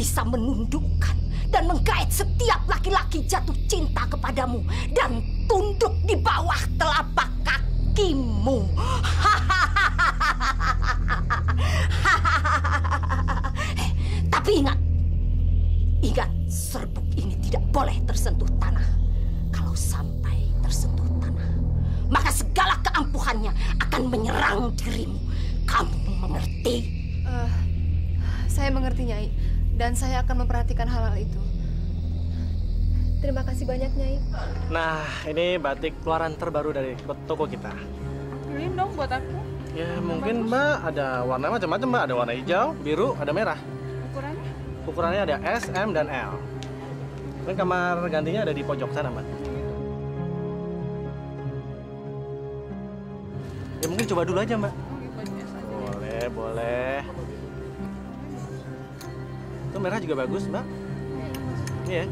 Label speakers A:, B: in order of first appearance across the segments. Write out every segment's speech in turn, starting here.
A: bisa menundukkan dan menggait setiap laki-laki jatuh cinta kepadamu dan tunduk di bawah telapak kakimu. Tapi ingat, serbuk ini tidak boleh tersentuh tanah. Kalau sampai tersentuh tanah, maka segala keampuhannya akan menyerang dirimu. Kamu mengerti?
B: Saya mengerti, Nyai. Dan saya akan memperhatikan hal-hal itu. Terima kasih banyak, Nyai.
C: Nah, ini batik keluaran terbaru dari toko kita.
D: Beliin dong buat aku.
C: Ya, mungkin Mbak ada warna macam-macam, Mbak. Ada warna hijau, biru, ada merah.
D: Ukurannya?
C: Ukurannya ada S, M, dan L. Dan kamar gantinya ada di pojok sana, Mbak. Ya, mungkin coba dulu aja, Mbak. Boleh, boleh. Itu merah juga bagus, Mbak. Iya.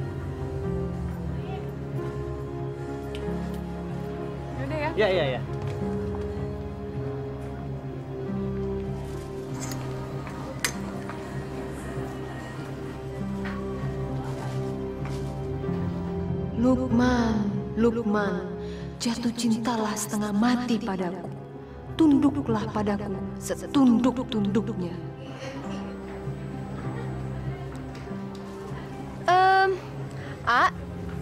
D: Yaudah ya.
C: Iya, iya, iya.
E: Lukman, Lukman, jatuh cintalah setengah mati padaku. Tunduklah padaku setunduk-tunduknya.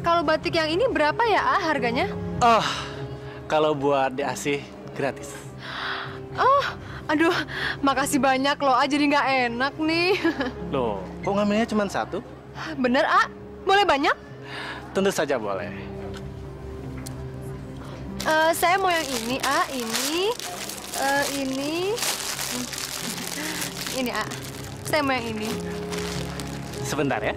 B: Kalau batik yang ini berapa ya, harganya?
C: Oh, kalau buat diasih gratis.
B: Oh, aduh, makasih banyak loh, jadi nggak enak nih.
C: Loh, kok ngambilnya cuma satu?
B: Bener, boleh banyak?
C: Tentu saja boleh.
B: Saya mau yang ini, ini, Saya mau yang ini.
C: Sebentar ya.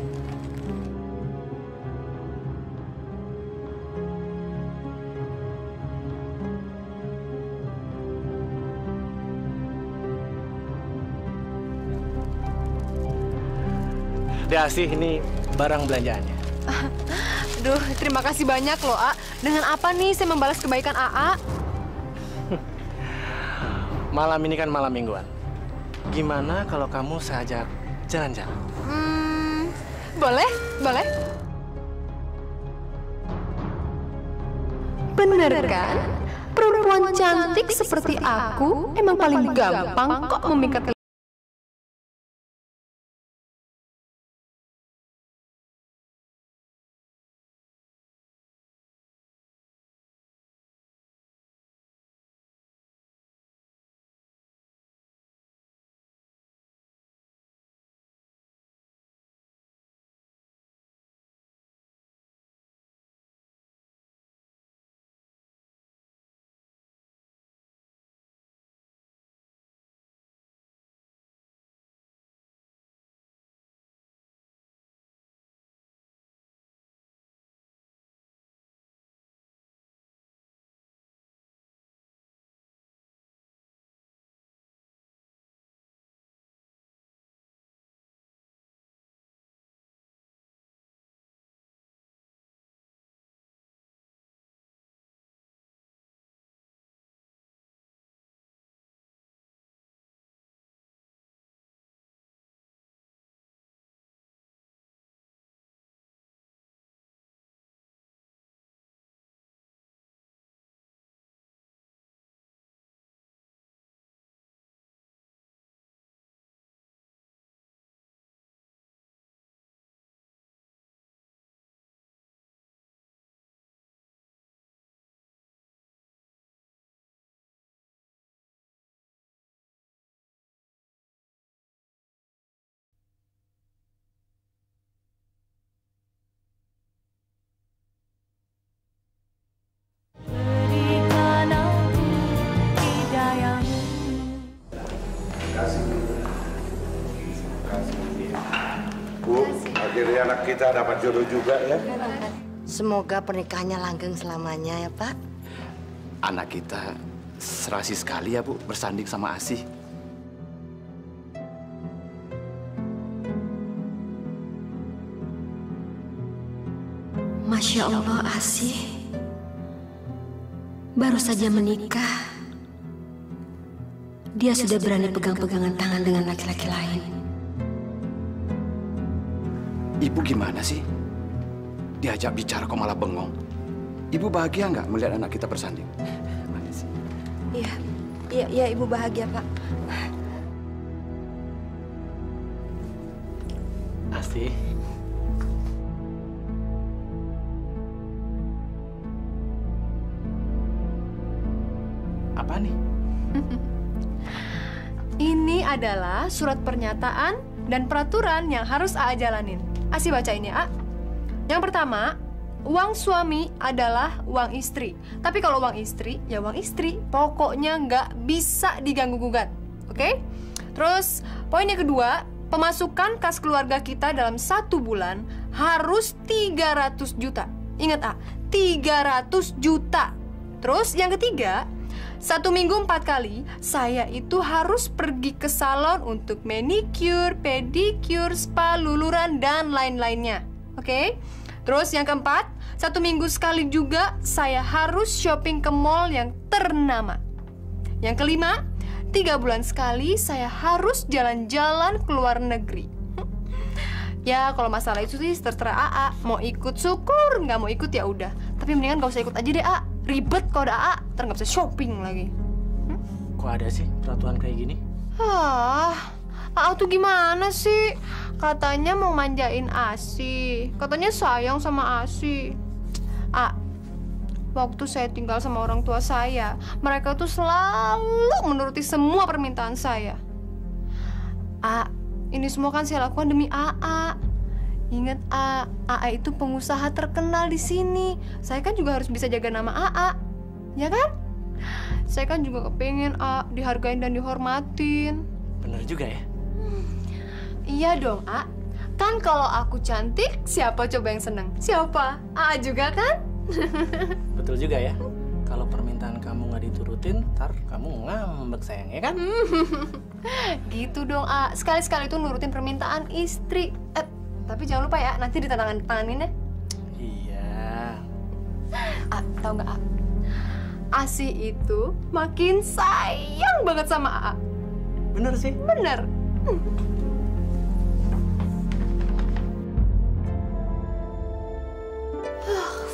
C: Diasih, ini barang belanjaannya.
B: Aduh, terima kasih banyak loh, Dengan apa nih saya membalas kebaikan AA?
C: Malam ini kan malam mingguan. Gimana kalau kamu saya ajak jalan-jalan?
B: Boleh, boleh.
E: Bener kan? Perempuan cantik seperti aku emang paling gampang kok memikat.
F: Bu, akhirnya anak kita dapat jodoh juga ya.
G: Semoga pernikahannya langgeng selamanya ya, Pak.
H: Anak kita serasi sekali ya, Bu, bersanding sama Asih.
E: Masya Allah, Asih. Baru saja menikah. Dia sudah berani pegang-pegangan tangan dengan laki-laki lain.
H: Ibu gimana sih? Diajak bicara kok malah bengong. Ibu bahagia nggak melihat anak kita bersanding?
G: Iya, Ibu bahagia, Pak.
C: Asti. Apa nih?
B: Ini adalah surat pernyataan dan peraturan yang harus A jalanin. Asi bacain ya, A. Yang pertama, uang suami adalah uang istri. Tapi kalau uang istri, ya uang istri. Pokoknya nggak bisa diganggu-gugat. Oke? Terus, poin yang kedua, pemasukan kas keluarga kita dalam 1 bulan harus 300 juta. Ingat, A, 300 juta. Terus, yang ketiga, 1 minggu 4 kali, saya itu harus pergi ke salon untuk manicure, pedicure, spa, luluran, dan lain-lainnya. Oke? Terus yang keempat, 1 minggu sekali juga saya harus shopping ke mall yang ternama. Yang kelima, 3 bulan sekali saya harus jalan-jalan ke luar negeri. Ya, kalau masalah itu sih terserah AA. Mau ikut syukur, nggak mau ikut ya udah. Tapi mendingan gak usah ikut aja deh, A. Ribet kalau ada AA, ntar nggak bisa shopping lagi.
C: Kok ada sih peraturan kayak gini?
B: AA tuh gimana sih? Katanya mau manjain Asi. Katanya sayang sama Asi. Waktu saya tinggal sama orang tua saya, mereka tuh selalu menuruti semua permintaan saya. Ini semua kan saya lakukan demi AA. Ingat, AA itu pengusaha terkenal di sini. Saya kan juga harus bisa jaga nama AA, ya kan? Saya kan juga kepengen dihargain dan dihormatin.
C: Bener juga ya?
B: Iya dong, A. Kan kalau aku cantik, siapa coba yang seneng? Siapa? AA juga kan?
C: Betul juga ya. Kalau permintaan kamu nggak diturutin, ntar kamu ngambek sayang, ya kan?
B: Gitu dong, A. Sekali-sekali tuh nurutin permintaan istri. Tapi jangan lupa ya, nanti ditandatanganin ya.
C: Iya.
B: Tahu nggak, A? Asi itu makin sayang banget sama A.
C: Bener sih.
B: Bener.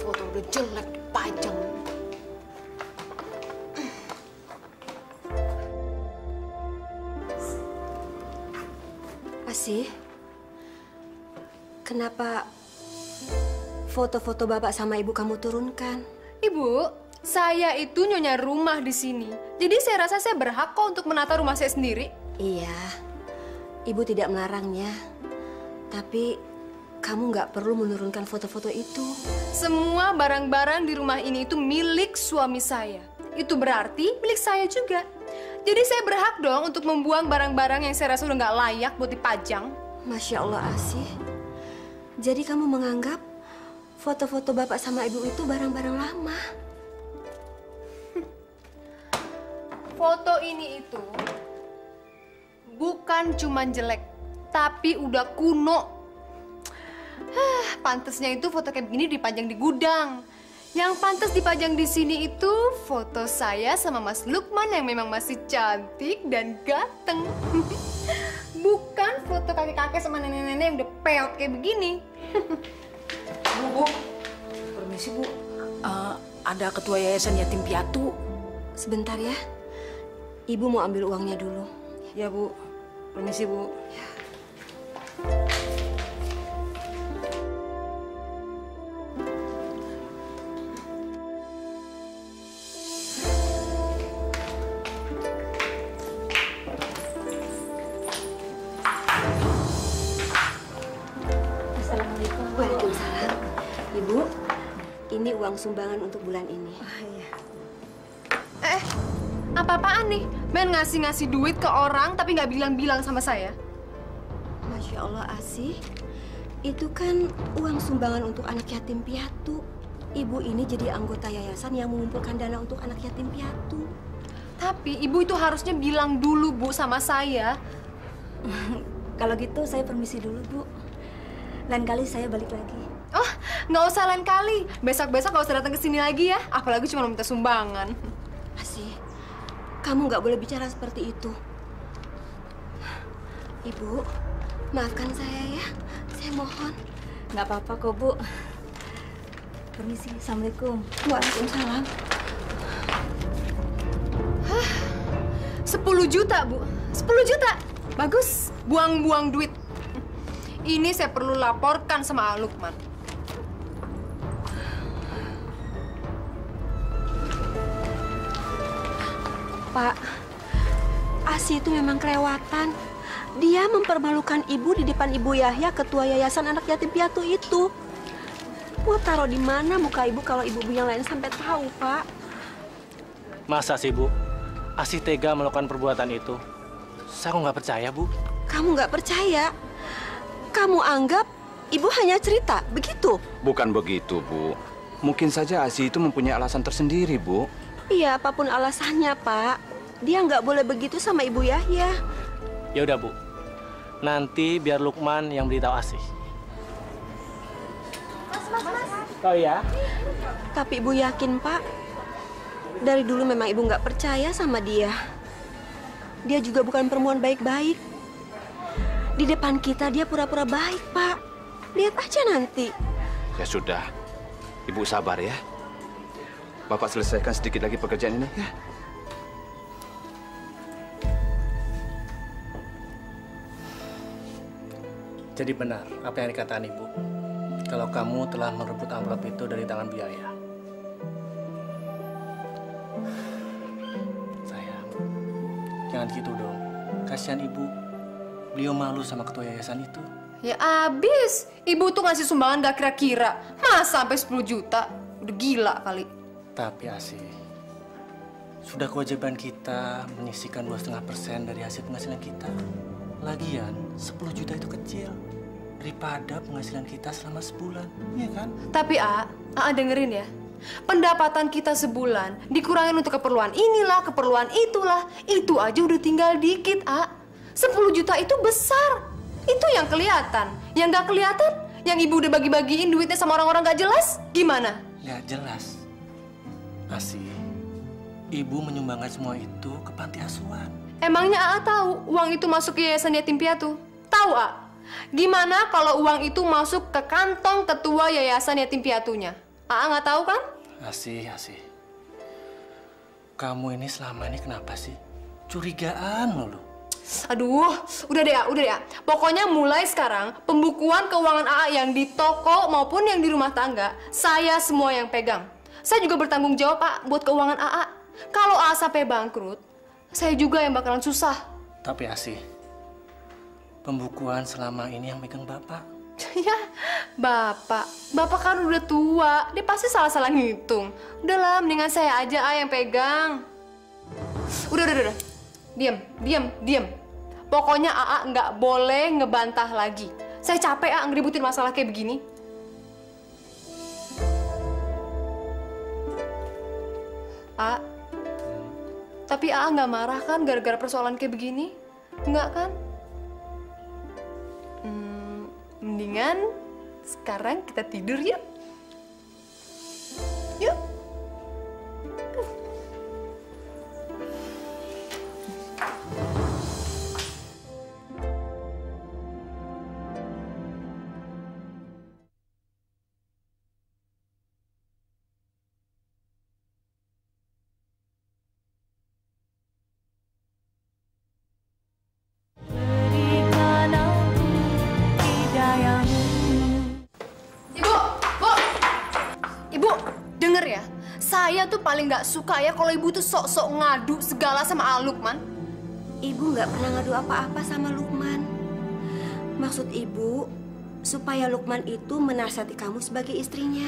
E: Foto udah jelek dipajang.
G: Asi, kenapa foto-foto bapak sama ibu kamu turunkan?
B: Ibu, saya itu nyonya rumah di sini. Jadi saya rasa saya berhak kok untuk menata rumah saya sendiri.
G: Iya, ibu tidak melarangnya. Tapi kamu nggak perlu menurunkan foto-foto itu.
B: Semua barang-barang di rumah ini itu milik suami saya. Itu berarti milik saya juga. Jadi saya berhak dong untuk membuang barang-barang yang saya rasa udah nggak layak buat dipajang.
G: Masya Allah, Asi. Jadi kamu menganggap foto-foto bapak sama ibu itu barang-barang lama?
B: Foto ini itu bukan cuman jelek, tapi udah kuno. Pantesnya itu foto kayak begini dipajang di gudang. Yang pantas dipajang di sini itu foto saya sama Mas Lukman yang memang masih cantik dan ganteng. Bukan foto kakek-kakek sama nenek-nenek yang udah peot kayak begini.
I: Bu, permisi Bu. Ada ketua yayasan yatim piatu.
G: Sebentar ya, ibu mau ambil uangnya dulu.
I: Ya Bu, permisi Bu.
G: Waalaikumsalam. Ibu, ini uang sumbangan untuk bulan ini.
B: Apa-apaan nih? Men ngasih-ngasih duit ke orang tapi nggak bilang-bilang sama saya.
G: Masya Allah, Asi. Itu kan uang sumbangan untuk anak yatim piatu. Ibu ini jadi anggota yayasan yang mengumpulkan dana untuk anak yatim piatu.
B: Tapi ibu itu harusnya bilang dulu, Bu, sama saya.
J: Kalau gitu saya permisi dulu, Bu. Lain kali saya balik lagi.
B: Oh, nggak usah lain kali. Besok-besok nggak usah datang ke sini lagi ya. Apalagi cuma minta sumbangan.
G: Asi, kamu nggak boleh bicara seperti itu. Ibu, maafkan saya ya. Saya mohon.
J: Nggak apa-apa kok, Bu. Permisi, Assalamualaikum.
G: Waalaikumsalam.
B: 10 juta, Bu. 10 juta. Bagus. Buang-buang duit. Ini saya perlu laporkan sama Lukman.
G: Pak, Asi itu memang kelewatan. Dia mempermalukan ibu di depan Ibu Yahya, ketua yayasan anak yatim piatu itu. Mau taruh di mana muka ibu kalau ibu yang lain sampai tahu, Pak?
C: Masa sih, Bu? Asi tega melakukan perbuatan itu? Saya kok nggak percaya, Bu.
G: Kamu nggak percaya? Kamu anggap ibu hanya cerita, begitu?
H: Bukan begitu, Bu. Mungkin saja Asi itu mempunyai alasan tersendiri, Bu.
G: Iya, apapun alasannya, Pak. Dia nggak boleh begitu sama Ibu Yahya.
C: Ya udah, Bu. Nanti biar Lukman yang beritahu Asi. Oh ya?
G: Tapi Ibu yakin, Pak, dari dulu memang Ibu nggak percaya sama dia. Dia juga bukan perempuan baik-baik. Di depan kita dia pura-pura baik, Pak. Lihat aja nanti.
H: Ya sudah, Ibu sabar ya. Bapak selesaikan sedikit lagi pekerjaan ini ya.
C: Jadi benar apa yang dikatakan Ibu. Kalau kamu telah merebut amplop itu dari tangan Bu Yahya. Sayang, jangan gitu dong. Kasihan Ibu. Beliau malu sama ketua yayasan itu.
B: Ya abis. Ibu tuh ngasih sumbangan gak kira-kira. Masa sampai 10 juta? Udah gila kali.
C: Tapi Asi, sudah kewajiban kita menyisihkan 2,5% dari hasil penghasilan kita. Lagian 10 juta itu kecil daripada penghasilan kita selama sebulan, iya kan?
B: Tapi A dengerin ya. Pendapatan kita sebulan dikurangin untuk keperluan inilah, keperluan itulah. Itu aja udah tinggal dikit, A. 10 juta itu besar. Itu yang kelihatan. Yang gak kelihatan, yang ibu udah bagi-bagiin duitnya sama orang-orang gak jelas, gimana?
C: Gak jelas. Asi, ibu menyumbangkan semua itu ke panti asuhan.
B: Emangnya A tahu uang itu masuk ke yayasan yatim piatu? Tahu A? Gimana kalau uang itu masuk ke kantong ketua yayasan yatim piatunya? A nggak tahu kan?
C: Asi. Kamu ini selama ini kenapa sih? Curigaan mulu.
B: Aduh, udah deh ya. Pokoknya mulai sekarang, pembukuan keuangan AA yang di toko maupun yang di rumah tangga, saya semua yang pegang. Saya juga bertanggung jawab, Pak, buat keuangan AA. Kalau AA sampai bangkrut, saya juga yang bakalan susah.
C: Tapi Asi, pembukuan selama ini yang megang Bapak.
B: Ya, Bapak kan udah tua, dia pasti salah-salah ngitung. Udahlah, mendingan saya aja yang pegang. Udah. Diam. Pokoknya AA nggak boleh ngebantah lagi. Saya capek ngeributin masalah kayak begini. Tapi AA nggak marah kan gara-gara persoalan kayak begini? Nggak kan? Mendingan sekarang kita tidur yuk. Yuk. Saya tuh paling nggak suka ya kalau ibu tuh sok-sok ngadu segala sama Lukman.
G: Ibu nggak pernah ngadu apa-apa sama Lukman. Maksud ibu supaya Lukman itu menasihati kamu sebagai istrinya.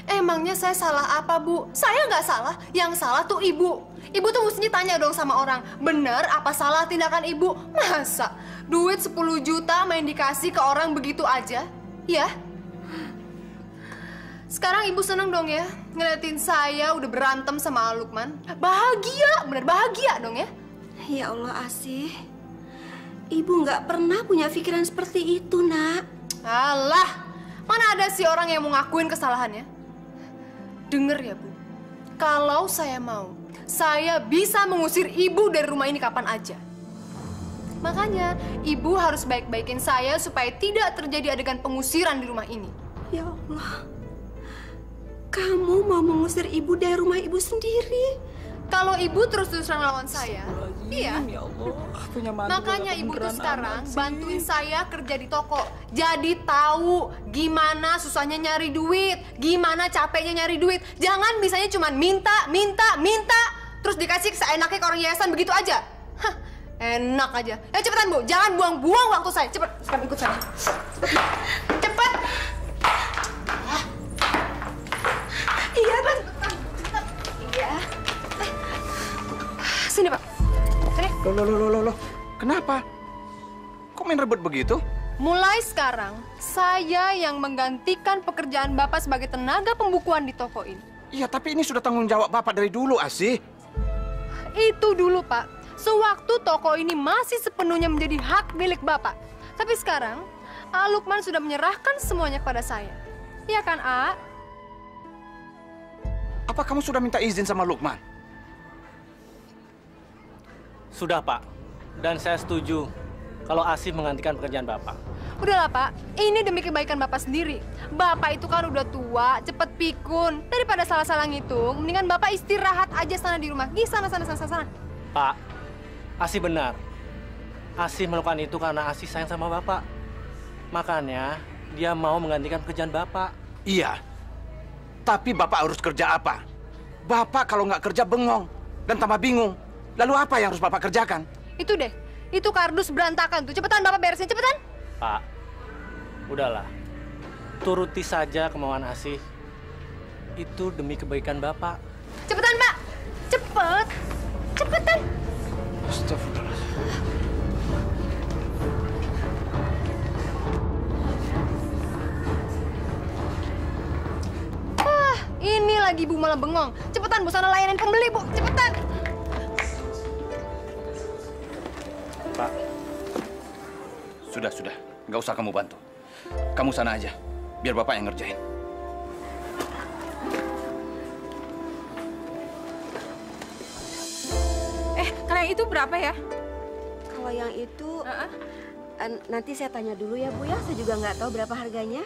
B: Emangnya saya salah apa, Bu? Saya nggak salah. Yang salah tuh ibu. Ibu tuh mestinya tanya dong sama orang, bener apa salah tindakan ibu? Masa duit 10 juta main dikasih ke orang begitu aja? Ya? Sekarang ibu seneng dong ya ngeliatin saya udah berantem sama Lukman. Bahagia, bener bahagia dong ya.
G: Ya Allah, Asih. Ibu nggak pernah punya pikiran seperti itu, Nak.
B: Alah, mana ada sih orang yang mau ngakuin kesalahannya? Dengar ya, Bu. Kalau saya mau, saya bisa mengusir ibu dari rumah ini kapan aja. Makanya, ibu harus baik-baikin saya supaya tidak terjadi adegan pengusiran di rumah ini.
G: Ya Allah, kamu mau mengusir ibu dari rumah ibu sendiri?
B: Kalau ibu terus-terusan lawan saya, iya.
I: Ya Allah, punya mantu.
B: Makanya ibu tuh sekarang bantuin saya kerja di toko. Jadi tahu gimana susahnya nyari duit, gimana capeknya nyari duit. Jangan bisanya cuma minta, terus dikasih seenaknya ke orang yayasan begitu aja. Hah, enak aja. Ya cepetan Bu, jangan buang-buang waktu saya. Cepet, sekarang ikut saya. Cepet. Iya, Bang. Iya. Sini, Pak. Sini.
H: Loh. Kenapa? Kok main rebut begitu?
B: Mulai sekarang, saya yang menggantikan pekerjaan Bapak sebagai tenaga pembukuan di toko ini.
H: Iya, tapi ini sudah tanggung jawab Bapak dari dulu, Asih.
B: Itu dulu, Pak. Sewaktu toko ini masih sepenuhnya menjadi hak milik Bapak. Tapi sekarang, A. Lukman sudah menyerahkan semuanya kepada saya. Iya kan, A?
H: Apa kamu sudah minta izin sama Lukman?
C: Sudah, Pak. Dan saya setuju kalau Asih menggantikan pekerjaan Bapak.
B: Udahlah, Pak. Ini demi kebaikan Bapak sendiri. Bapak itu kan udah tua, cepet pikun. Daripada salah-salah ngitung, mendingan Bapak istirahat aja sana di rumah. Gi, sana.
C: Pak, Asih benar. Asih melakukan itu karena Asih sayang sama Bapak. Makanya dia mau menggantikan pekerjaan Bapak.
H: Iya. Tapi Bapak harus kerja apa? Bapak kalau nggak kerja bengong dan tambah bingung. Lalu apa yang harus Bapak kerjakan?
B: Itu deh. Itu kardus berantakan tuh. Cepetan Bapak beresin, cepetan.
C: Pak, udahlah. Turuti saja kemauan Asih. Itu demi kebaikan Bapak.
B: Cepetan, Pak. Cepetan.
H: Astagfirullahaladzim.
B: Ini lagi Bu malah bengong. Cepetan Bu, sana layanin pembeli Bu. Cepetan.
C: Pak.
H: Sudah. Nggak usah kamu bantu. Kamu sana aja. Biar Bapak yang ngerjain.
D: Kalau yang itu berapa ya?
G: Kalau yang itu, nanti saya tanya dulu ya Bu ya. Saya juga nggak tahu berapa harganya.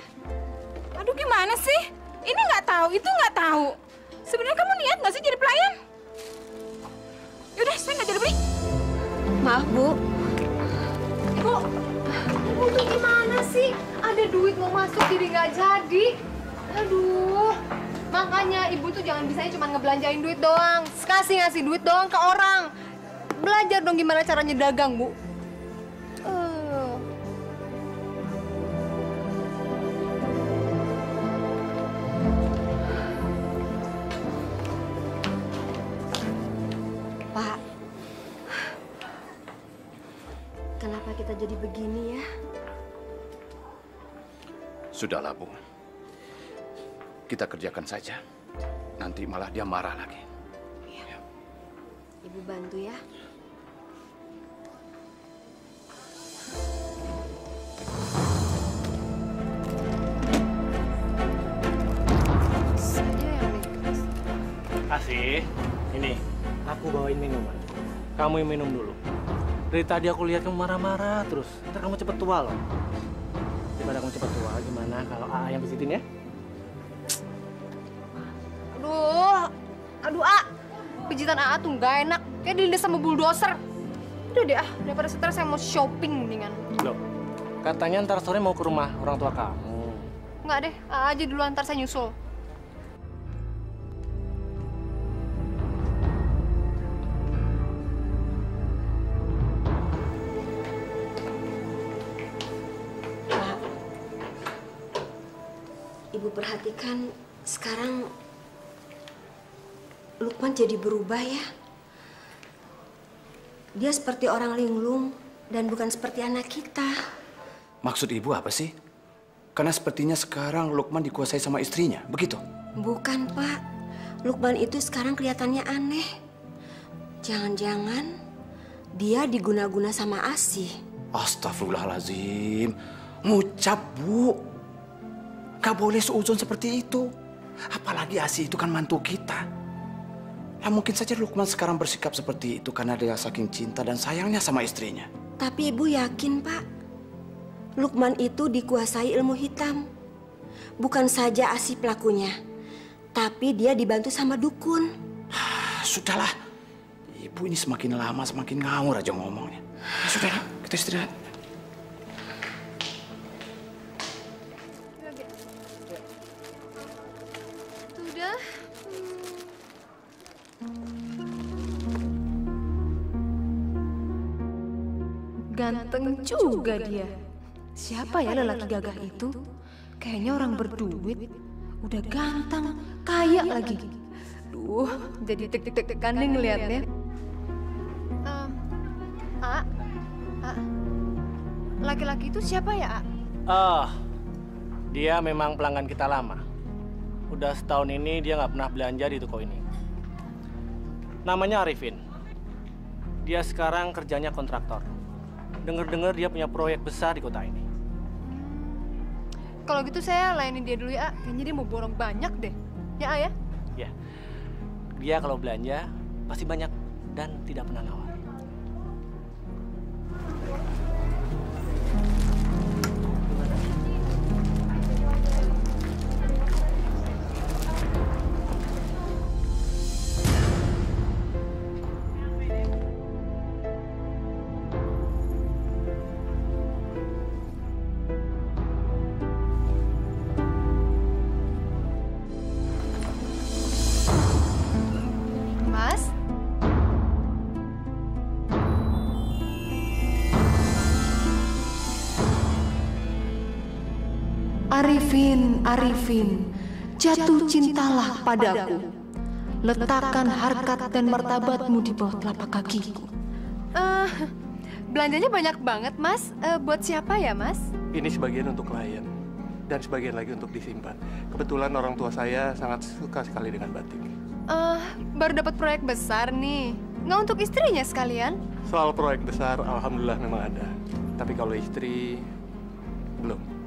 D: Aduh gimana sih? Ini nggak tahu, itu nggak tahu. Sebenarnya kamu niat nggak sih jadi pelayan? Yaudah, saya nggak jadi beli.
G: Maaf Bu.
B: Ibu tuh gimana sih? Ada duit mau masuk jadi nggak jadi. Aduh. Makanya ibu tuh jangan bisanya cuma ngebelanjain duit doang. Ngasih duit doang ke orang. Belajar dong gimana caranya dagang, Bu.
G: Pak, kenapa kita jadi begini ya?
H: Sudahlah, Bu. Kita kerjakan saja. Nanti malah dia marah lagi.
G: Iya. Ibu bantu ya.
C: Asih, ini aku bawain minuman. Kamu yang minum dulu. Dari tadi aku lihat kamu marah-marah terus. Ntar kamu cepet tua loh. Daripada kamu cepet tua, gimana kalau AA yang pijitin ya?
B: Aduh, A. Pijitan AA tuh nggak enak. Kayak dilindas sama bulldozer. Udah deh, daripada stres saya mau shopping mendingan.
C: Loh, katanya ntar sore mau ke rumah orang tua kamu.
B: Nggak deh, AA aja dulu, ntar saya nyusul.
G: Ibu perhatikan sekarang Lukman jadi berubah ya. Dia seperti orang linglung dan bukan seperti anak kita.
H: Maksud Ibu apa sih? Karena sepertinya sekarang Lukman dikuasai sama istrinya, begitu?
G: Bukan, Pak. Lukman itu sekarang kelihatannya aneh. Jangan-jangan dia diguna-guna sama Asih.
H: Astagfirullahaladzim. Ngucap, Bu. Gak boleh seuzon seperti itu. Apalagi Asih itu kan mantu kita. Ya mungkin saja Lukman sekarang bersikap seperti itu karena dia saking cinta dan sayangnya sama istrinya.
G: Tapi Ibu yakin, Pak, Lukman itu dikuasai ilmu hitam. Bukan saja Asih pelakunya, tapi dia dibantu sama dukun.
H: Sudahlah, Ibu ini semakin lama semakin ngawur aja ngomongnya. Sudahlah, kita istirahat.
B: Sudah. Ganteng juga dia. Siapa ya lelaki gagah itu? Kayaknya orang berduit. Udah ganteng, kaya lagi. Duh, jadi deg-degan nih ngeliatnya. Laki-laki itu siapa ya,
C: Dia memang pelanggan kita lama. Udah setahun ini dia nggak pernah belanja di toko ini. Namanya Arifin. Dia sekarang kerjanya kontraktor. Dengar-dengar dia punya proyek besar di kota ini.
B: Kalau gitu saya layanin dia dulu ya, kayaknya dia mau borong banyak deh. Ya, ya?
C: Ya. Dia kalau belanja pasti banyak dan tidak pernah nawar.
E: Arifin, jatuh cintalah padaku. Letakkan harkat dan martabatmu di bawah telapak kakiku.
B: Belanjanya banyak banget, Mas. Buat siapa ya, Mas?
K: Ini sebagian untuk klien dan sebagian lagi untuk disimpan. Kebetulan orang tua saya sangat suka sekali dengan batik.
B: Baru dapat proyek besar nih. Nggak untuk istrinya sekalian?
K: Soal proyek besar, alhamdulillah memang ada. Tapi kalau istri, belum.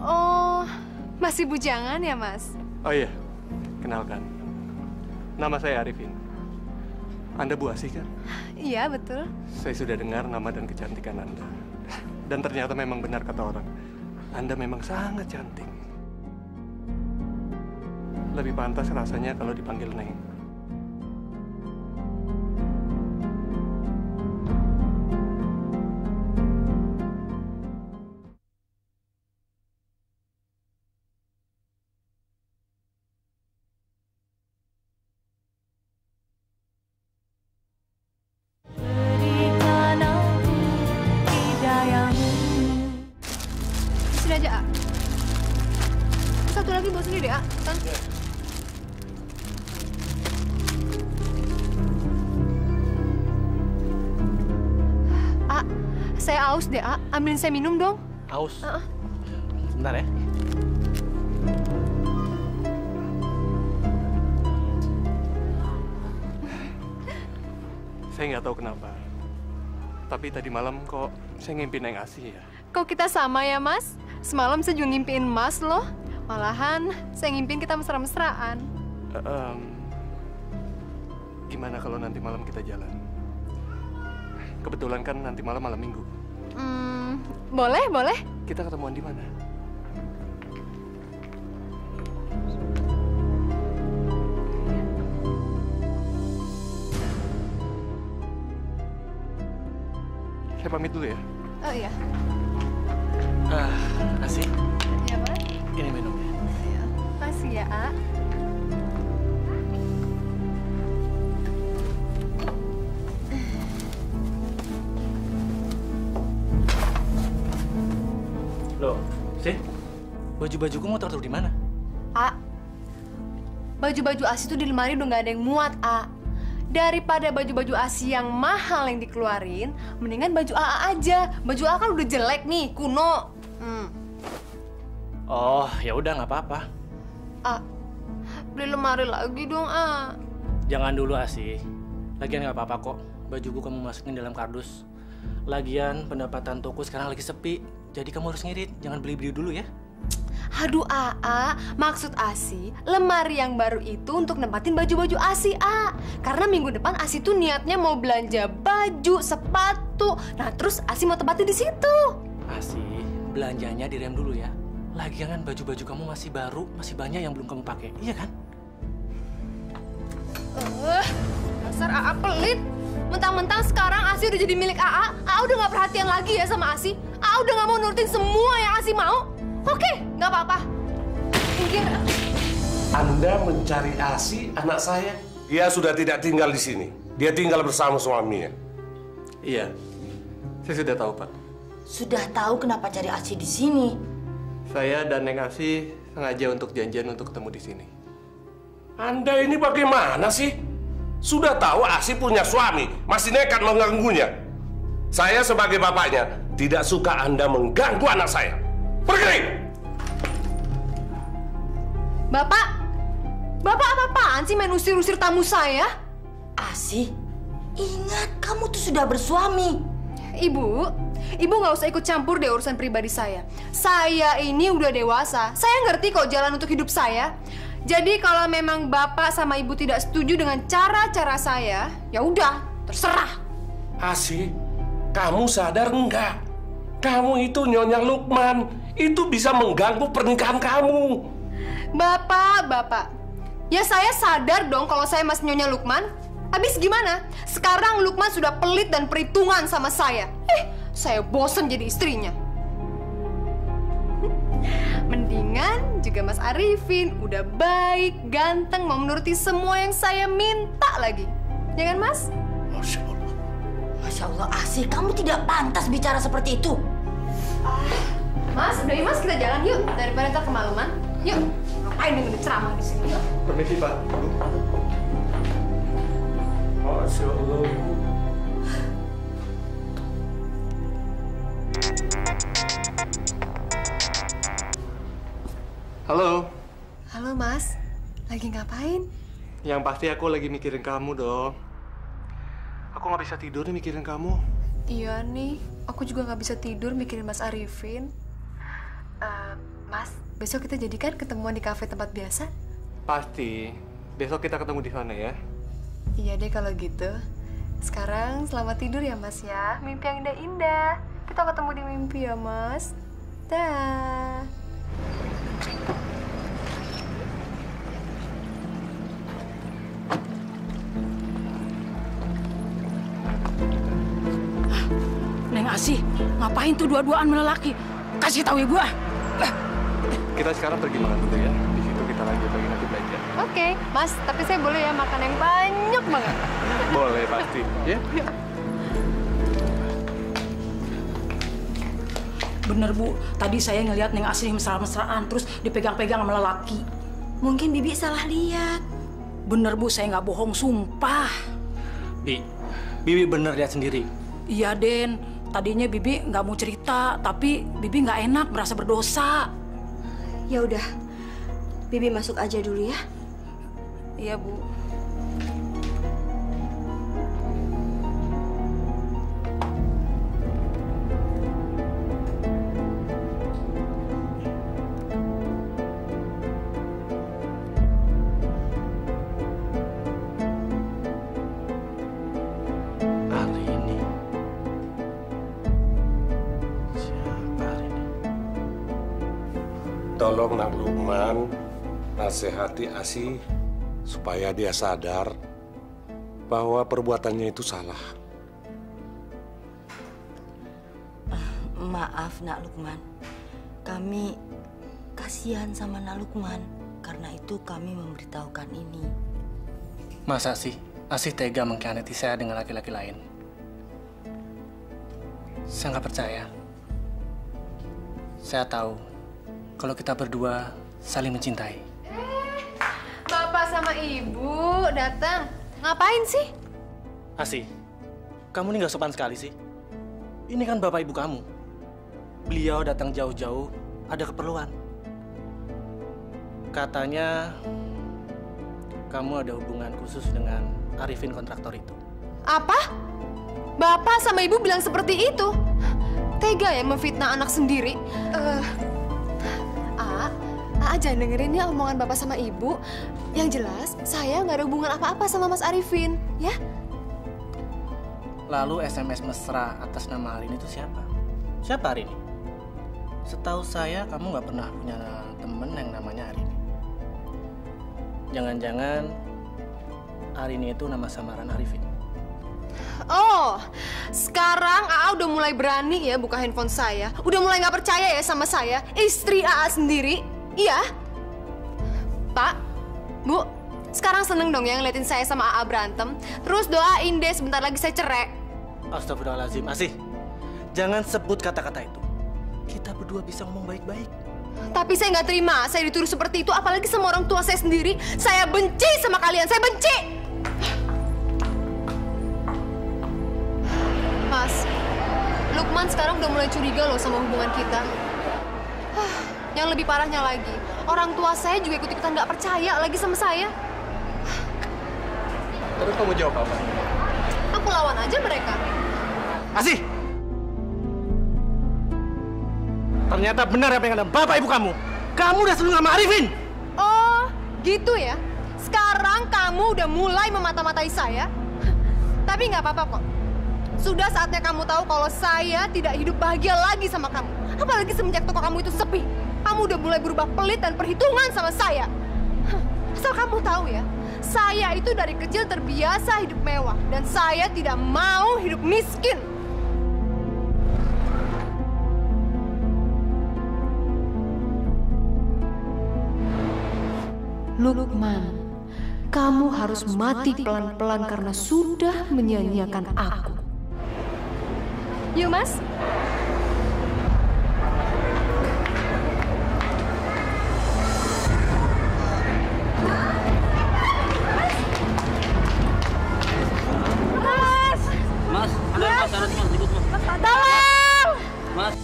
B: Oh, masih bujangan ya, Mas?
K: Oh iya, kenalkan. Nama saya Arifin. Anda Bu Asih kan?
B: Iya, betul.
K: Saya sudah dengar nama dan kecantikan Anda. Dan ternyata memang benar kata orang. Anda memang sangat cantik. Lebih pantas rasanya kalau dipanggil Neng.
B: Satu lagi bawa sendiri, A. Kan? A, saya aus deh, A. Ambilin saya minum dong.
C: Aus? Sebentar ya.
K: Saya nggak tahu kenapa. Tapi tadi malam kok saya ngimpi Neng Asih ya?
B: Kok kita sama ya, Mas? Semalam saya juga ngimpiin Mas loh. Malahan saya ngimpiin kita mesra-mesraan.
K: Gimana kalau nanti malam kita jalan? Kebetulan kan nanti malam Minggu.
B: Boleh, boleh.
K: Kita ketemuan di mana? Saya pamit dulu ya.
B: Oh iya.
C: Asih.
B: Iya, Mas.
C: Ini minumnya.
B: Iya. Makasih ya, A.
C: Loh, sih? Baju-bajuku mau taruh di mana?
B: A, baju-baju Asi tuh di lemari udah nggak ada yang muat, A. Daripada baju-baju Asi yang mahal yang dikeluarin, mendingan baju AA aja. Baju AA kan udah jelek nih, kuno.
C: Oh, ya udah nggak apa-apa.
B: A, beli lemari lagi dong, A.
C: Jangan dulu, Asih. Lagian nggak apa-apa kok. Bajuku kamu masukin dalam kardus. Lagian pendapatan toko sekarang lagi sepi. Jadi kamu harus ngirit, jangan beli-beli dulu ya.
B: Aduh, AA, maksud Asi, lemari yang baru itu untuk nempatin baju-baju Asi, A. Karena minggu depan Asi tuh niatnya mau belanja baju, sepatu, foto. Nah, terus Asi mau tempatin di situ.
C: Asi, belanjanya direm dulu ya. Lagian kan baju-baju kamu masih baru, masih banyak yang belum kamu pakai. Iya kan?
B: Dasar AA pelit. Mentang-mentang sekarang Asi udah jadi milik AA udah nggak perhatian lagi ya sama Asi. AA udah nggak mau nurutin semua yang Asi mau. Oke, nggak apa-apa. Mungkin
F: Anda mencari Asi, anak saya? Dia sudah tidak tinggal di sini. Dia tinggal bersama suaminya.
K: Iya, saya sudah tahu, Pak.
A: Sudah tahu kenapa cari Asi di sini?
K: Saya dan Neng Asi sengaja untuk janjian untuk ketemu di sini.
F: Anda ini bagaimana sih? Sudah tahu Asi punya suami, masih nekat mengganggunya. Saya sebagai bapaknya tidak suka Anda mengganggu anak saya. Pergi!
B: Bapak apa-apaan sih main usir-usir tamu saya?
A: Asi, ingat kamu tuh sudah bersuami.
B: Ibu nggak usah ikut campur deh urusan pribadi saya. Saya ini udah dewasa. Saya ngerti kok jalan untuk hidup saya. Jadi kalau memang Bapak sama Ibu tidak setuju dengan cara-cara saya, ya udah, terserah.
F: Asi, kamu sadar enggak? Kamu itu Nyonya Lukman. Itu bisa mengganggu pernikahan kamu.
B: Bapak. Ya saya sadar dong kalau saya masih Nyonya Lukman. Habis gimana? Sekarang Lukman sudah pelit dan perhitungan sama saya. Saya bosan jadi istrinya. Mendingan juga Mas Arifin. Udah baik, ganteng, mau menuruti semua yang saya minta lagi. Ya kan, Mas?
F: Masya Allah.
A: Masya Allah, Asi, kamu tidak pantas bicara seperti itu.
B: Mas, udah Mas, kita jalan yuk. Daripada ntar kemalaman. Yuk. Ngapain dengerin ceramah di sini? Yuk.
K: Permisi, Pak.
F: Masya Allah.
K: Halo.
B: Halo, Mas. Lagi ngapain?
K: Yang pasti aku lagi mikirin kamu dong. Aku nggak bisa tidur nih mikirin kamu.
B: Iya nih, aku juga nggak bisa tidur mikirin Mas Arifin. Mas, besok kita jadikan ketemuan di kafe tempat biasa?
K: Pasti. Besok kita ketemu di sana ya.
B: Iya deh kalau gitu. Sekarang selamat tidur ya Mas ya. Mimpi yang indah-indah. Kita ketemu di mimpi ya Mas. Dah.
I: Neng Asi, ngapain tuh dua-duaan melelaki? Kasih tahu ibu ah.
K: Kita sekarang pergi makan dulu ya. Di situ kita lanjut lagi nanti belanja.
B: Oke, Mas. Tapi saya boleh ya makan yang banyak banget.
K: Boleh pasti. Ya.
I: Bener Bu, tadi saya ngelihat Neng Asi mesra-mesraan terus dipegang-pegang sama lelaki.
A: Mungkin Bibi salah lihat.
I: Bener Bu, saya nggak bohong, sumpah.
C: Bibi bener lihat sendiri.
I: Iya Den, tadinya Bibi nggak mau cerita, tapi Bibi nggak enak, merasa berdosa.
G: Ya udah, Bibi masuk aja dulu ya.
I: Iya Bu.
F: Tolong Nak Lukman, nasihati Asi supaya dia sadar bahwa perbuatannya itu salah.
A: Maaf Nak Lukman, kami kasihan sama Nak Lukman. Karena itu kami memberitahukan ini.
C: Masa sih Asi tega mengkhianati saya dengan laki-laki lain? Saya nggak percaya. Saya tahu kalau kita berdua saling mencintai.
B: Bapak sama Ibu datang. Ngapain sih?
C: Asi, kamu ini nggak sopan sekali sih. Ini kan bapak ibu kamu. Beliau datang jauh-jauh, ada keperluan. Katanya kamu ada hubungan khusus dengan Arifin kontraktor itu.
B: Apa? Bapak sama Ibu bilang seperti itu? Tega ya memfitnah anak sendiri? Jangan dengerin ya omongan Bapak sama Ibu. Yang jelas, saya nggak ada hubungan apa-apa sama Mas Arifin, ya?
C: Lalu SMS mesra atas nama Arini itu siapa? Siapa Arini? Setahu saya kamu nggak pernah punya temen yang namanya Arini. Jangan-jangan Arini itu nama samaran Arifin.
B: Oh, sekarang AA udah mulai berani ya buka handphone saya. Udah mulai nggak percaya ya sama saya, istri AA sendiri. Iya. Pak, Bu, sekarang seneng dong ya ngeliatin saya sama AA berantem. Terus doain deh sebentar lagi saya cerai.
C: Astagfirullahaladzim, Asih. Jangan sebut kata-kata itu. Kita berdua bisa ngomong baik-baik.
B: Tapi saya nggak terima, saya dituduh seperti itu. Apalagi sama orang tua saya sendiri. Saya benci sama kalian, saya benci. Mas, Lukman sekarang udah mulai curiga loh sama hubungan kita. Yang lebih parahnya lagi, orang tua saya juga ikut-ikutan nggak percaya lagi sama saya.
K: Terus kamu jawab apa?
B: Aku lawan aja mereka.
C: Asih! Ternyata benar apa yang ada bapak ibu kamu. Kamu udah selingkuh sama Arifin.
B: Oh, gitu ya? Sekarang kamu udah mulai memata-matai saya. Tapi nggak apa-apa kok. Sudah saatnya kamu tahu kalau saya tidak hidup bahagia lagi sama kamu. Apalagi semenjak toko kamu itu sepi. Kamu udah mulai berubah pelit dan perhitungan sama saya. Asal kamu tahu ya, saya itu dari kecil terbiasa hidup mewah. Dan saya tidak mau hidup miskin.
E: Lukman, kamu harus mati pelan-pelan karena sudah menyia-nyiakan aku.
B: Yuk, Mas.
L: Mas, ada Mas, ada Mas, ikut Mas.
B: Tolong!
L: Mas.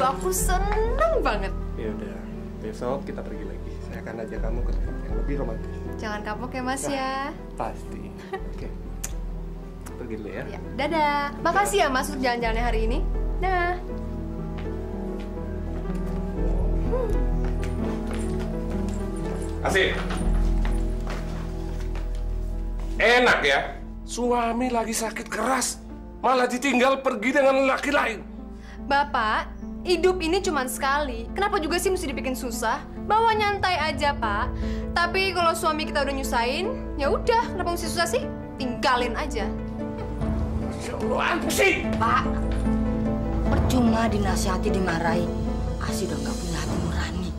B: Aku seneng banget.
K: Ya udah, besok kita pergi lagi. Saya akan ajak kamu ke tempat yang lebih romantis.
B: Jangan kapok ya, Mas ya.
K: Pasti. Oke. Pergi dulu ya.
B: Dadah. Makasih ya, Mas, untuk jalan-jalannya hari ini. Dah.
F: Asih. Enak ya. Suami lagi sakit keras, malah ditinggal pergi dengan laki lain.
B: Bapak, hidup ini cuma sekali. Kenapa juga sih mesti dibikin susah? Bawa nyantai aja, Pak. Tapi kalau suami kita udah nyusahin, ya udah, kenapa mesti susah sih? Tinggalin aja.
F: Sih,
A: Pak. Percuma dinasihati dimarahi. Asih udah nggak punya hati nurani.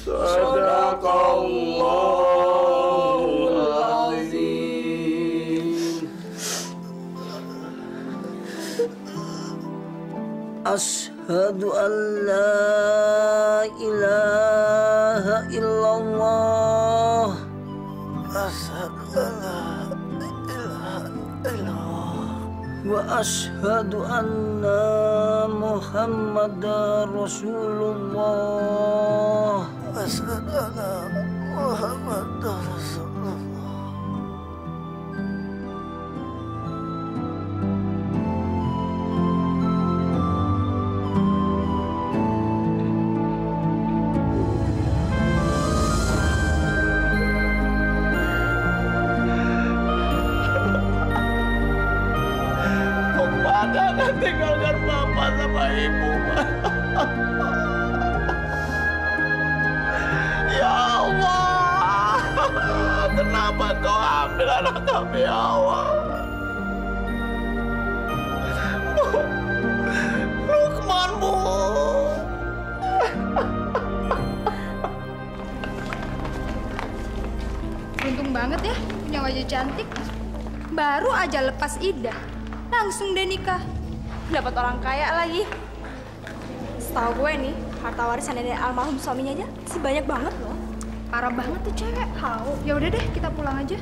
F: Sadaqallahul azim.
L: Ashhadu an la ilaha illallah. Ashhadu an la ilaha illallah. Wa ashhadu anna Muhammadar Rasulullah. Ashhadu anna Muhammadar Rasulullah. Tinggalkan bapak sama ibu. Ya Allah, kenapa kau ambil anak kami, ya Allah? Lukman, Bu.
D: Beruntung banget ya punya wajah cantik. Baru aja lepas iddah, langsung deh nikah. Dapat orang kaya lagi. Setahu gue nih, harta warisan dari almarhum suaminya aja sih banyak banget loh. Parah banget tuh cewek. Tahu. Ya udah deh, kita pulang aja.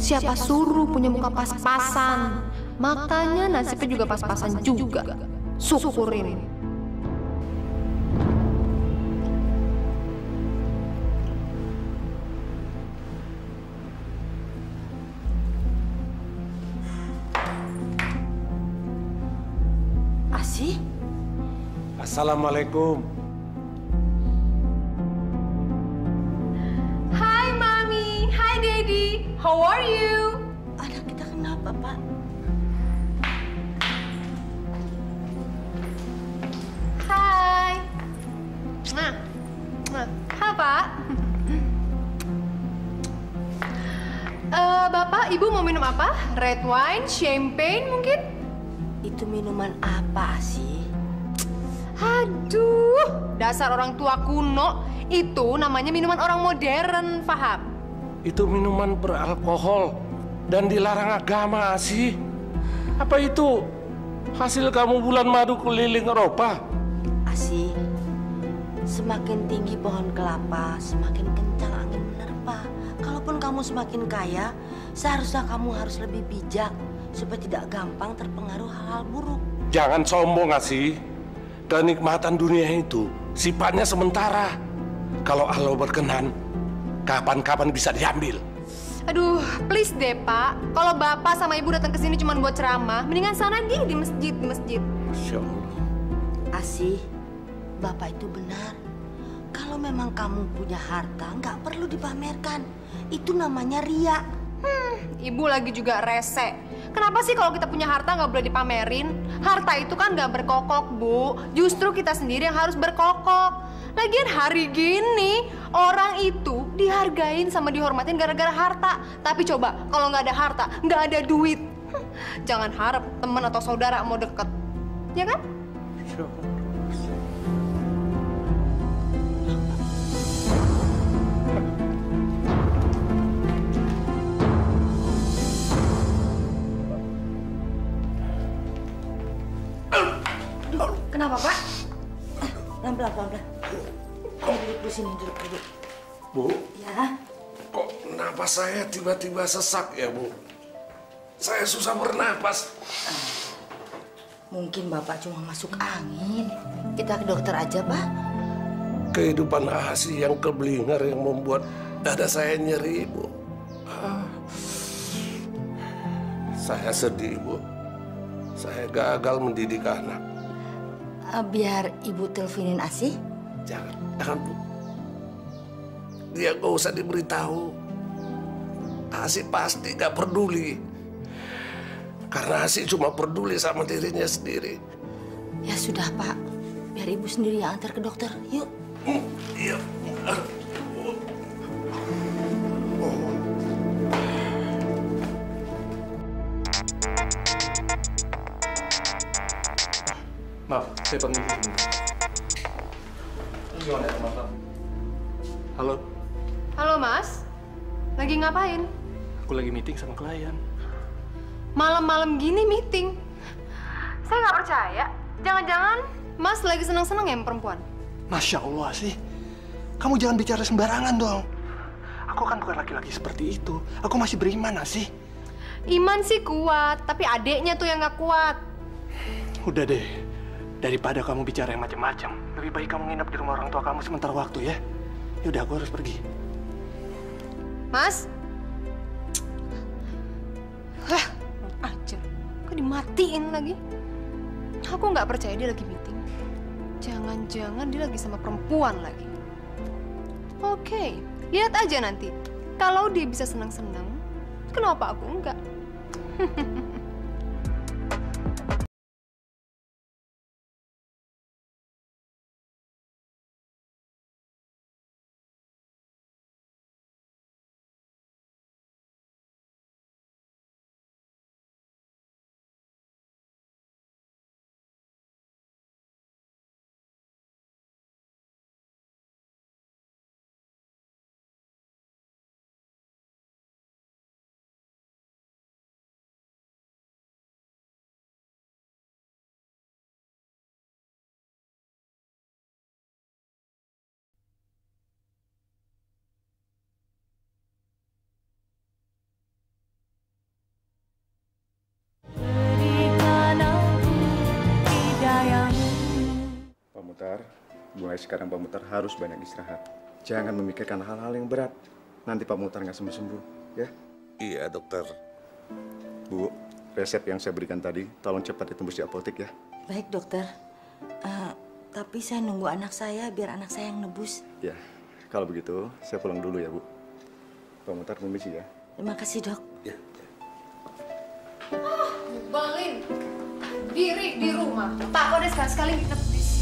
E: Siapa suruh punya muka pas-pasan? Makanya nasibnya juga pas-pasan juga. Syukurin.
A: Asih?
F: Assalamualaikum.
B: Hai Mami, hai Daddy, how are you?
A: Anak kita kenapa, Pak?
B: Hai. Hai Pak. Bapak, Ibu mau minum apa? Red wine, champagne mungkin?
A: Itu minuman apa sih?
B: Aduh, dasar orang tua kuno. Itu namanya minuman orang modern, paham?
F: Itu minuman beralkohol dan dilarang agama, Asih. Apa itu hasil kamu bulan madu keliling Eropa?
A: Asih, semakin tinggi pohon kelapa, semakin kencang angin menerpa. Kalaupun kamu semakin kaya, seharusnya kamu harus lebih bijak supaya tidak gampang terpengaruh hal-hal buruk.
F: Jangan sombong, Asih. Kenikmatan dunia itu sifatnya sementara. Kalau Allah berkenan, kapan-kapan bisa diambil.
B: Aduh, please deh Pak. Kalau Bapak sama Ibu datang ke sini cuma buat ceramah, mendingan sana di masjid.
F: Masya Allah.
A: Asih, Bapak itu benar. Kalau memang kamu punya harta, nggak perlu dipamerkan. Itu namanya ria.
B: Ibu lagi juga rese. Kenapa sih kalau kita punya harta nggak boleh dipamerin? Harta itu kan nggak berkokok, Bu. Justru kita sendiri yang harus berkokok. Lagian hari gini, orang itu dihargain sama dihormatin gara-gara harta. Tapi coba, kalau nggak ada harta, nggak ada duit. Jangan harap teman atau saudara mau deket. Ya kan?
A: Kenapa, Pak? Pelan-pelan. Duduk di sini, duduk.
F: Bu,
A: Ya.
F: kok napas saya tiba-tiba sesak ya, Bu? Saya susah bernapas.
A: Mungkin Bapak cuma masuk angin. Kita ke dokter aja, Pak.
F: Kehidupan Asih yang keblinger yang membuat dada saya nyeri, Bu. Saya sedih, Bu. Saya gagal mendidik anak.
A: Biar Ibu teleponin Asih.
F: Jangan, Bu. Dia gak usah diberitahu. Asih pasti gak peduli. Karena Asih cuma peduli sama dirinya sendiri.
A: Ya sudah, Pak. Biar Ibu sendiri yang antar ke dokter. Yuk.
F: Iya.
K: Maaf, saya permisi sebentar. Gimana ya, Maaf? Halo,
B: Halo Mas, lagi ngapain?
K: aku lagi meeting sama klien.
B: Malam-malam gini meeting? Saya nggak percaya. Jangan-jangan Mas lagi senang-senang ya sama perempuan?
K: Masya Allah sih, kamu jangan bicara sembarangan dong. Aku kan bukan laki-laki seperti itu. Aku masih beriman, sih.
B: Iman sih kuat, tapi adeknya tuh yang nggak kuat.
K: Udah deh, daripada kamu bicara yang macam-macam, lebih baik kamu nginep di rumah orang tua kamu sementara waktu ya. Yaudah, aku harus pergi.
B: Mas? Wah, aja. Kok dimatiin lagi? Aku nggak percaya dia lagi meeting. Jangan-jangan dia lagi sama perempuan lagi. Oke, lihat aja nanti. Kalau dia bisa senang-senang, kenapa aku enggak?
M: mulai sekarang Pak Muhtar harus banyak istirahat. Jangan memikirkan hal-hal yang berat. Nanti Pak Muhtar nggak sembuh-sembuh, ya?
F: Iya, dokter.
M: Bu, resep yang saya berikan tadi, tolong cepat ditembus di apotek ya.
A: Baik, dokter. Tapi saya nunggu anak saya biar anak saya yang nebus.
M: Ya, kalau begitu saya pulang dulu ya, Bu. Pak Muhtar permisi ya.
A: Terima kasih, Dok.
F: Ya.
B: Balin, diri di rumah. Tak kok deh sekali-sekali nginep di sini.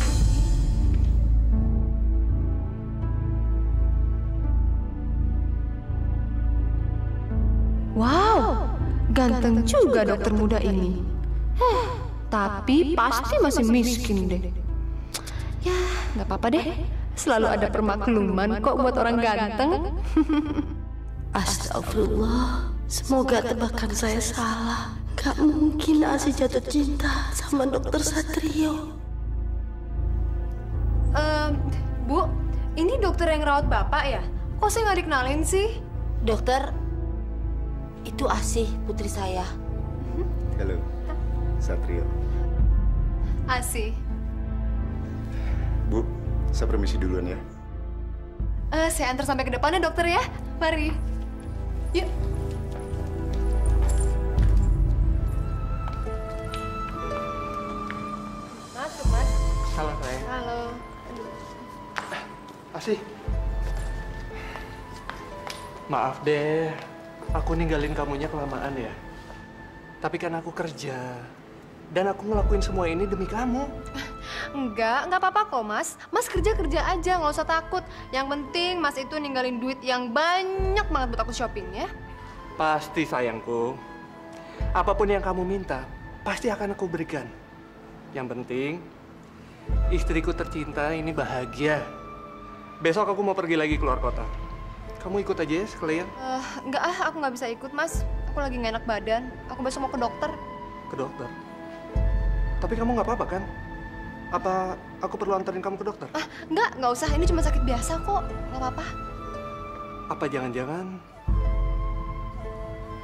E: Wow, ganteng juga dokter muda ini. Tapi pasti masih miskin deh. Ya, nggak apa-apa deh. Selalu ada permakluman kok buat orang ganteng.
A: Astagfirullah. Semoga tebakan saya salah. Gak mungkin Asi jatuh cinta sama dokter Satrio.
B: Bu, ini dokter yang rawat Bapak ya? Kok saya nggak dikenalin sih?
A: Dokter, itu Asi, putri saya.
M: Halo, Satrio.
B: Asi.
M: Bu, saya permisi duluan ya.
B: Saya antar sampai ke depannya dokter ya. Mari. Yuk. Masuk, Mas.
K: Halo, sayang.
B: Halo.
K: Asi. Maaf deh, aku ninggalin kamunya kelamaan ya. Tapi kan aku kerja. Dan aku ngelakuin semua ini demi kamu.
B: Nggak apa-apa kok, Mas. Mas kerja-kerja aja, nggak usah takut. Yang penting Mas itu ninggalin duit yang banyak banget buat aku shopping ya.
K: Pasti sayangku. Apapun yang kamu minta, pasti akan aku berikan. Yang penting, istriku tercinta ini bahagia. Besok aku mau pergi lagi keluar kota. Kamu ikut aja ya sekalian.
B: Nggak aku nggak bisa ikut, Mas. Aku lagi nggak enak badan. Aku besok mau ke dokter.
K: Ke dokter? Tapi kamu nggak apa-apa kan? Apa aku perlu anterin kamu ke dokter?
B: Nggak usah. Ini cuma sakit biasa kok. Nggak apa-apa.
K: Apa jangan-jangan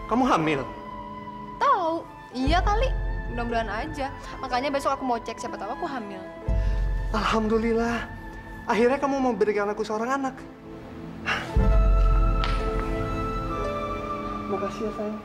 K: kamu hamil?
B: Tahu? Iya kali. Mudah-mudahan aja. Makanya besok aku mau cek, siapa tahu aku hamil.
K: Alhamdulillah. Akhirnya kamu mau berikan aku seorang anak. Makasih ya, sayang.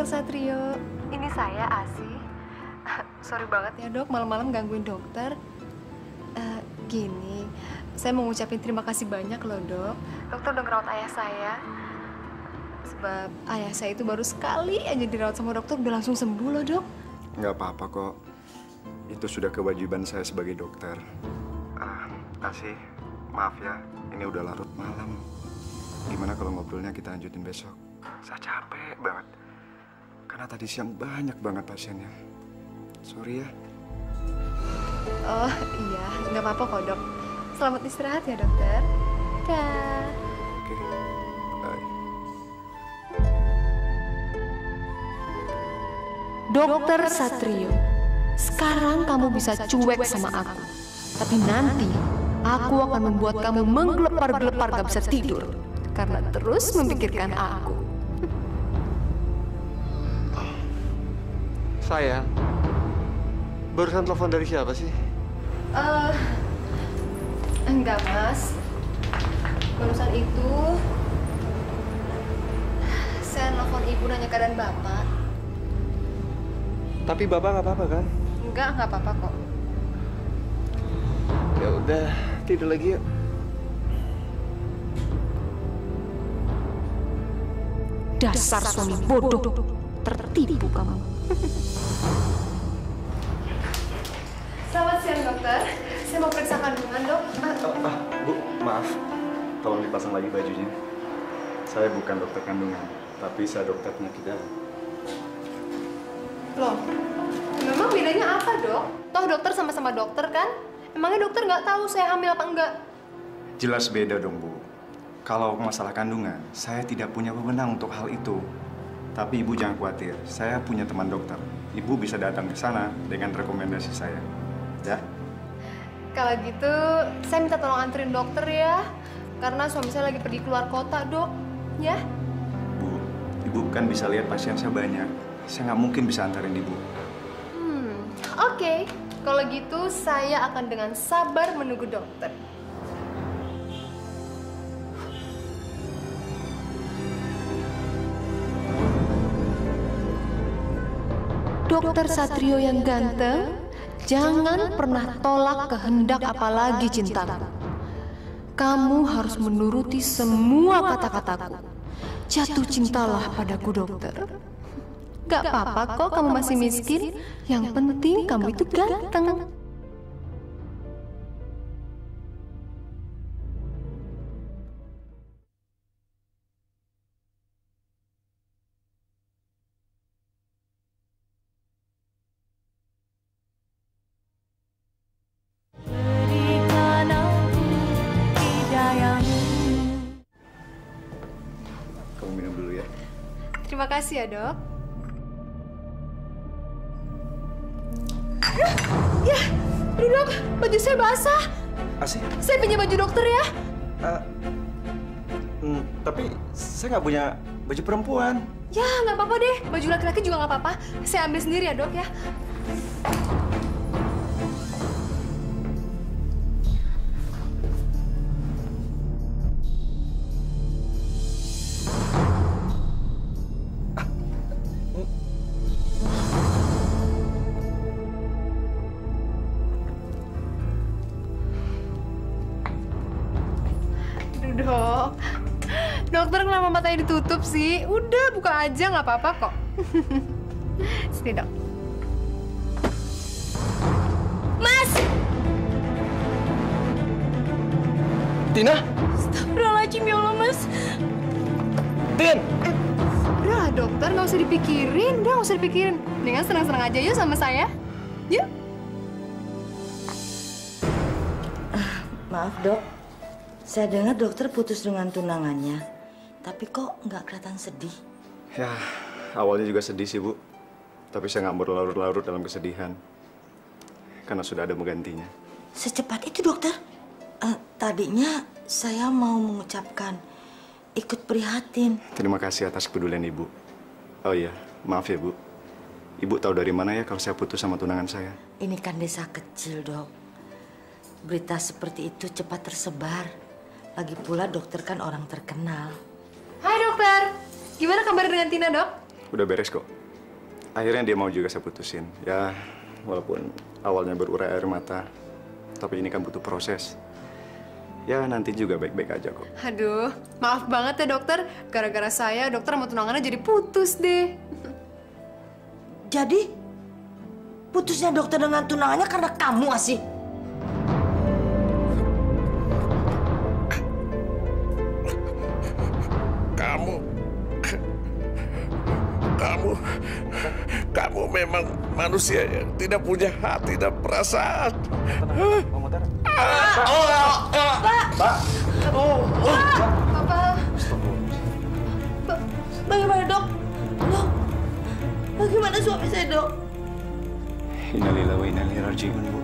B: Satrio, ini saya Asi. Sorry banget ya dok, malam-malam gangguin dokter. Gini, saya mau ngucapin terima kasih banyak loh dok. Dokter udah ngerawat ayah saya. Sebab ayah saya itu baru sekali aja dirawat sama dokter udah langsung sembuh loh dok.
M: Nggak apa-apa kok. Itu sudah kewajiban saya sebagai dokter. Asi, maaf ya, ini udah larut malam. Gimana kalau ngobrolnya kita lanjutin besok? Saya capek banget. Karena tadi siang banyak banget pasiennya. Sorry ya.
B: Oh iya, nggak apa-apa kok dok. Selamat istirahat ya dokter. Dah.
M: Oke, bye.
E: Dokter Satrio, sekarang kamu bisa cuek sama aku. Tapi nanti aku akan membuat kamu menggelepar-gelepar gak bisa tidur. Karena terus memikirkan aku.
K: Sayang, barusan telepon dari siapa sih?
B: Enggak mas. Barusan itu saya nelfon ibu nanya keadaan bapak.
K: Tapi bapak nggak apa-apa kan?
B: Nggak apa-apa kok.
K: Ya udah, tidur lagi yuk.
E: Dasar suami bodoh, tertipu kamu.
B: Selamat siang dokter. dokter, saya mau periksa kandungan, Dok.
M: Bu, maaf. Tolong dipasang lagi bajunya. Saya bukan dokter kandungan, tapi saya dokter penyakit dalam.
B: Loh, memang bedanya apa, Dok? Toh dokter sama-sama dokter kan? Emangnya dokter nggak tahu saya hamil apa enggak?
M: Jelas beda dong, Bu. Kalau masalah kandungan, saya tidak punya wewenang untuk hal itu. Tapi Ibu jangan khawatir, saya punya teman dokter. Ibu bisa datang ke sana dengan rekomendasi saya. Ya?
B: Kalau gitu, saya minta tolong anterin dokter ya. Karena suami saya lagi pergi keluar kota, Dok. Ya?
M: Bu, Ibu kan bisa lihat pasien saya banyak. Saya nggak mungkin bisa antarin Ibu.
B: Oke. Kalau gitu, saya akan dengan sabar menunggu dokter.
E: Dokter Satrio yang ganteng, jangan pernah tolak kehendak apalagi cintaku. Kamu harus menuruti semua kata-kataku. Jatuh cintalah padaku, dokter. Gak apa-apa kok kamu masih miskin. Yang penting kamu itu ganteng.
M: Kamu minum dulu ya.
B: Terima kasih ya, Dok. Ya, aduh Dok, baju saya basah.
M: Asih?
B: Saya pinjam baju dokter ya.
M: Tapi saya nggak punya baju perempuan.
B: Ya, nggak apa-apa deh. Baju laki-laki juga nggak apa-apa. Saya ambil sendiri ya, Dok ya. Dok, dokter kenapa matanya ditutup sih? Udah, buka aja, nggak apa-apa kok. Sini, Dok. Mas!
C: Tina?
B: Astagfirullahaladzim, ya Allah, Mas.
C: Tin!
B: Udah, dokter, nggak usah dipikirin. Udah, nggak usah dipikirin. Mendingan senang-senang aja yuk sama saya. Yuk.
A: Maaf, Dok. Saya dengar dokter putus dengan tunangannya. Tapi kok nggak kelihatan sedih?
M: Ya, awalnya juga sedih sih, Bu. Tapi saya nggak berlarut-larut dalam kesedihan. Karena sudah ada menggantinya.
A: Secepat itu, dokter? Tadinya saya mau mengucapkan ikut prihatin.
M: Terima kasih atas kepedulian Ibu. Oh iya, maaf ya, Bu. Ibu tahu dari mana ya kalau saya putus sama tunangan saya?
A: Ini kan desa kecil, Dok. Berita seperti itu cepat tersebar. Lagi pula dokter kan orang terkenal.
B: Hai, dokter. Gimana kabar dengan Tina, Dok?
M: Udah beres kok. Akhirnya dia mau juga saya putusin. Ya, walaupun awalnya berurai air mata. Tapi ini kan butuh proses. Ya, nanti juga baik-baik aja kok.
B: Aduh, maaf banget ya, dokter. Gara-gara saya, dokter sama tunangannya jadi putus deh.
A: Jadi, putusnya dokter dengan tunangannya karena kamu, Asih?
F: Kamu memang manusia yang tidak punya hati dan perasaan.
A: Bagaimana, Dok? Dok, bagaimana suami saya, Dok?
M: Innalillahi wa inna ilaihi raji'un, Bu.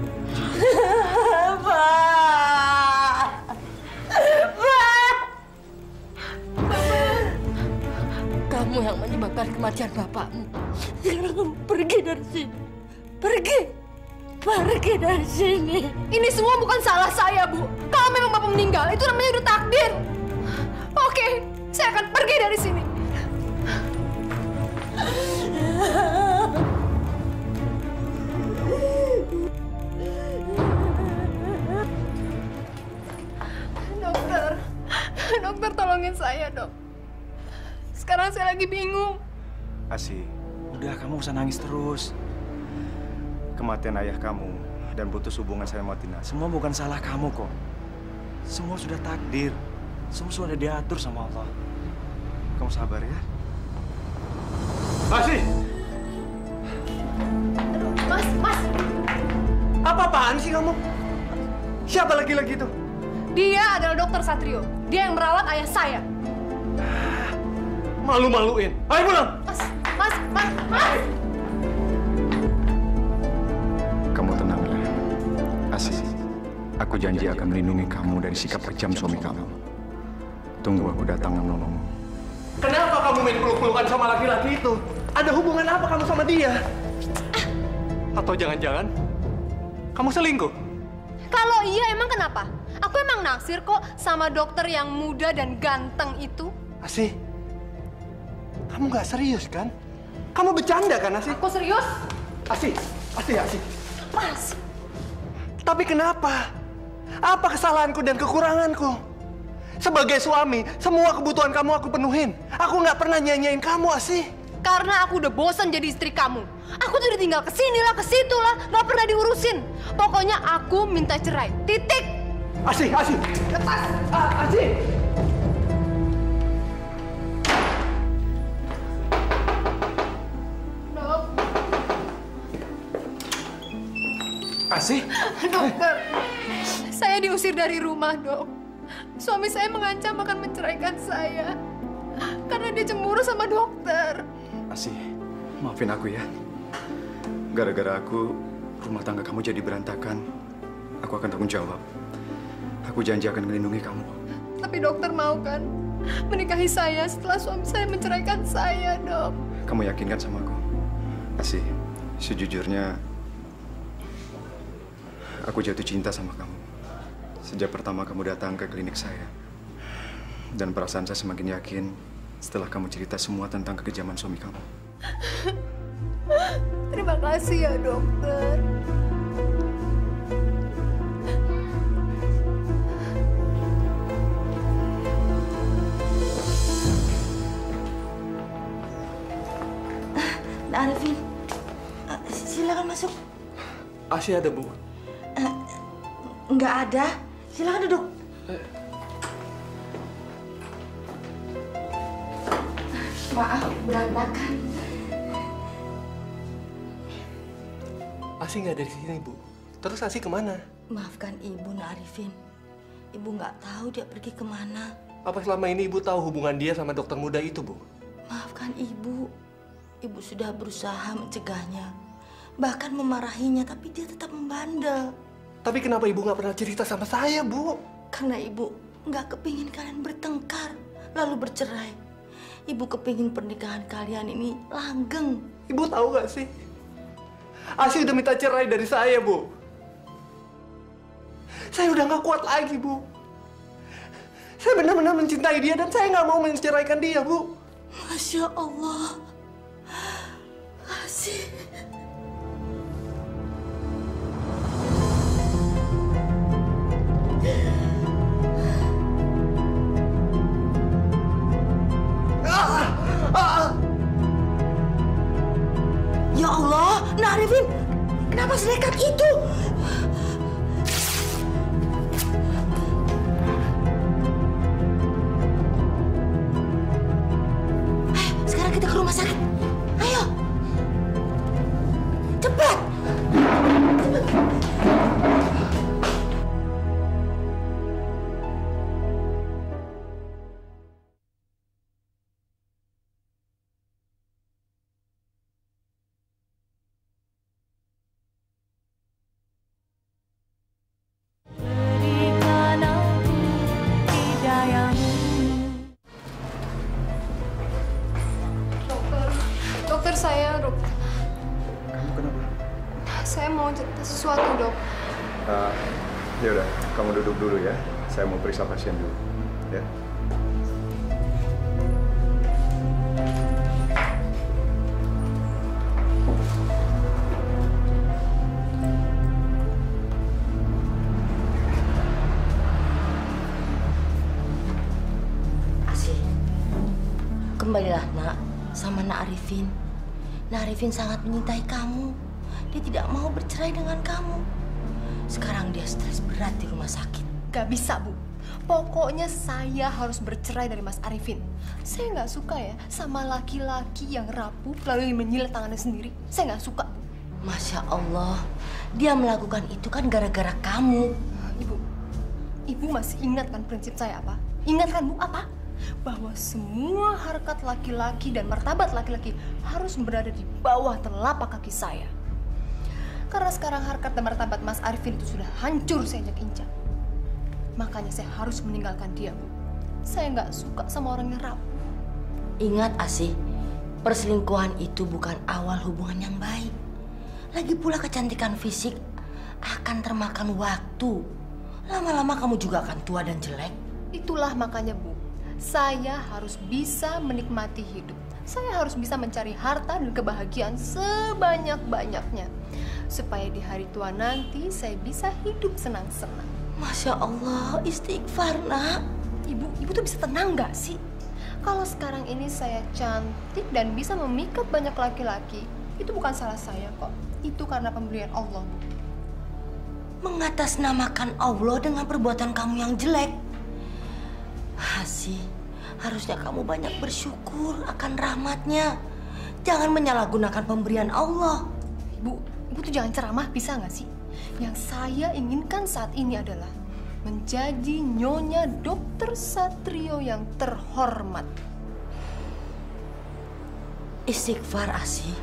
A: Kamu yang menyebabkan kematian bapakmu. Sekarang kamu pergi dari sini. Pergi. Pergi dari sini.
B: Ini semua bukan salah saya, Bu. Kalau memang bapak meninggal, itu namanya udah takdir. Oke, saya akan pergi dari sini. Dokter tolongin saya, Dok. Sekarang saya lagi bingung.
M: Asih, udah kamu usah nangis terus. Kematian ayah kamu dan putus hubungan saya sama Tina. Semua bukan salah kamu kok. Semua sudah takdir. Semua sudah diatur sama Allah. Kamu sabar ya.
K: Asih!
B: Mas!
K: Apa-apaan sih kamu? Siapa lagi-lagi itu?
B: Dia adalah Dokter Satrio. Dia yang merawat ayah saya.
K: Malu-maluin. Ayo pulang!
B: Mas!
M: Kamu tenanglah. Asih, aku janji akan melindungi kamu dari sikap kejam suami kamu. Tunggu aku datang menolongmu.
K: Kenapa kamu main peluk-pelukan sama laki-laki itu? Ada hubungan apa kamu sama dia? Atau jangan-jangan kamu selingkuh?
B: Kalau iya emang kenapa? Aku emang naksir kok sama dokter yang muda dan ganteng itu.
K: Asih, kamu nggak serius kan? Kamu bercanda kan, Asih?
B: Aku serius.
K: Asih.
B: Mas.
K: Tapi kenapa? Apa kesalahanku dan kekuranganku? Sebagai suami, semua kebutuhan kamu aku penuhin. Aku nggak pernah nyanyain kamu, Asih.
B: Karena aku udah bosan jadi istri kamu. Aku tuh udah tinggal kesini lah, kesitu lah, nggak pernah diurusin. Pokoknya aku minta cerai. Titik.
K: Asih. Lepas. Asih.
B: Dok.
K: Asih.
B: Dokter. Saya diusir dari rumah, Dok. Suami saya mengancam akan menceraikan saya. Karena dia cemburu sama dokter.
M: Asih, maafin aku ya. Gara-gara aku, rumah tangga kamu jadi berantakan. Aku akan tanggung jawab. Aku janji akan melindungi kamu.
B: Tapi dokter mau kan menikahi saya setelah suami saya menceraikan saya, Dok?
M: Kamu yakinkan sama aku? Asih, sejujurnya aku jatuh cinta sama kamu. Sejak pertama kamu datang ke klinik saya. Dan perasaan saya semakin yakin setelah kamu cerita semua tentang kekejaman suami kamu.
B: Terima kasih ya, dokter.
A: Arifin, silakan masuk.
K: Asih ada, Bu?
A: Nggak ada. Silakan duduk. Maaf, berantakan.
K: Asih nggak ada di sini, Bu. Terus Asih kemana?
A: Maafkan Ibu, Nak Arifin. Ibu nggak tahu dia pergi kemana.
K: Apa selama ini Ibu tahu hubungan dia sama dokter muda itu, Bu?
A: Maafkan Ibu. Ibu sudah berusaha mencegahnya. Bahkan memarahinya, tapi dia tetap membandel.
K: Tapi kenapa Ibu nggak pernah cerita sama saya, Bu?
A: Karena Ibu nggak kepingin kalian bertengkar, lalu bercerai. Ibu kepingin pernikahan kalian ini langgeng.
K: Ibu tahu nggak sih? Asih udah minta cerai dari saya, Bu. Saya udah nggak kuat lagi, Bu. Saya benar-benar mencintai dia dan saya nggak mau menceraikan dia, Bu.
A: Masya Allah. Asih. Ya Allah, Nak Arifin, kenapa sedekat itu? Ayo, sekarang kita ke rumah sakit. Ayo, cepat.
B: Dokter saya, dok.
M: Kamu kenapa?
B: Saya mau cerita sesuatu, dok.
M: Ya udah, kamu duduk dulu ya. Saya mau periksa pasien dulu. Ya.
A: Asih, kembalilah Nak sama Nak Arifin. Nak Arifin sangat mencintai kamu. Dia tidak mau bercerai dengan kamu. Sekarang dia stres berat di rumah sakit.
B: Gak bisa, Bu. Pokoknya saya harus bercerai dari Mas Arifin. Saya nggak suka ya sama laki-laki yang rapuh lalu menyilet tangannya sendiri. Saya nggak suka.
A: Masya Allah, dia melakukan itu kan gara-gara kamu.
B: Ibu masih ingat kan prinsip saya apa? Ingat kan, Bu, apa? Bahwa semua harkat laki-laki dan martabat laki-laki harus berada di bawah telapak kaki saya. Karena sekarang harkat dan martabat Mas Arifin itu sudah hancur saya injak-injak. Makanya saya harus meninggalkan dia, Bu. Saya nggak suka sama orang yang rapuh.
A: Ingat, Asih, perselingkuhan itu bukan awal hubungan yang baik. Lagi pula kecantikan fisik akan termakan waktu. Lama-lama kamu juga akan tua dan jelek.
B: Itulah makanya, Bu, saya harus bisa menikmati hidup. Saya harus bisa mencari harta dan kebahagiaan sebanyak-banyaknya. Supaya di hari tua nanti saya bisa hidup senang-senang.
A: Masya Allah, istighfar, Nak.
B: Ibu tuh bisa tenang nggak sih? Kalau sekarang ini saya cantik dan bisa memikat banyak laki-laki, itu bukan salah saya kok. Itu karena pemberian Allah, Bu.
A: Mengatasnamakan Allah dengan perbuatan kamu yang jelek. Asih, harusnya kamu banyak bersyukur akan rahmatnya. Jangan menyalahgunakan pemberian Allah.
B: Ibu tuh jangan ceramah, bisa nggak sih? Yang saya inginkan saat ini adalah menjadi Nyonya Dokter Satrio yang terhormat.
A: Istighfar, Asih.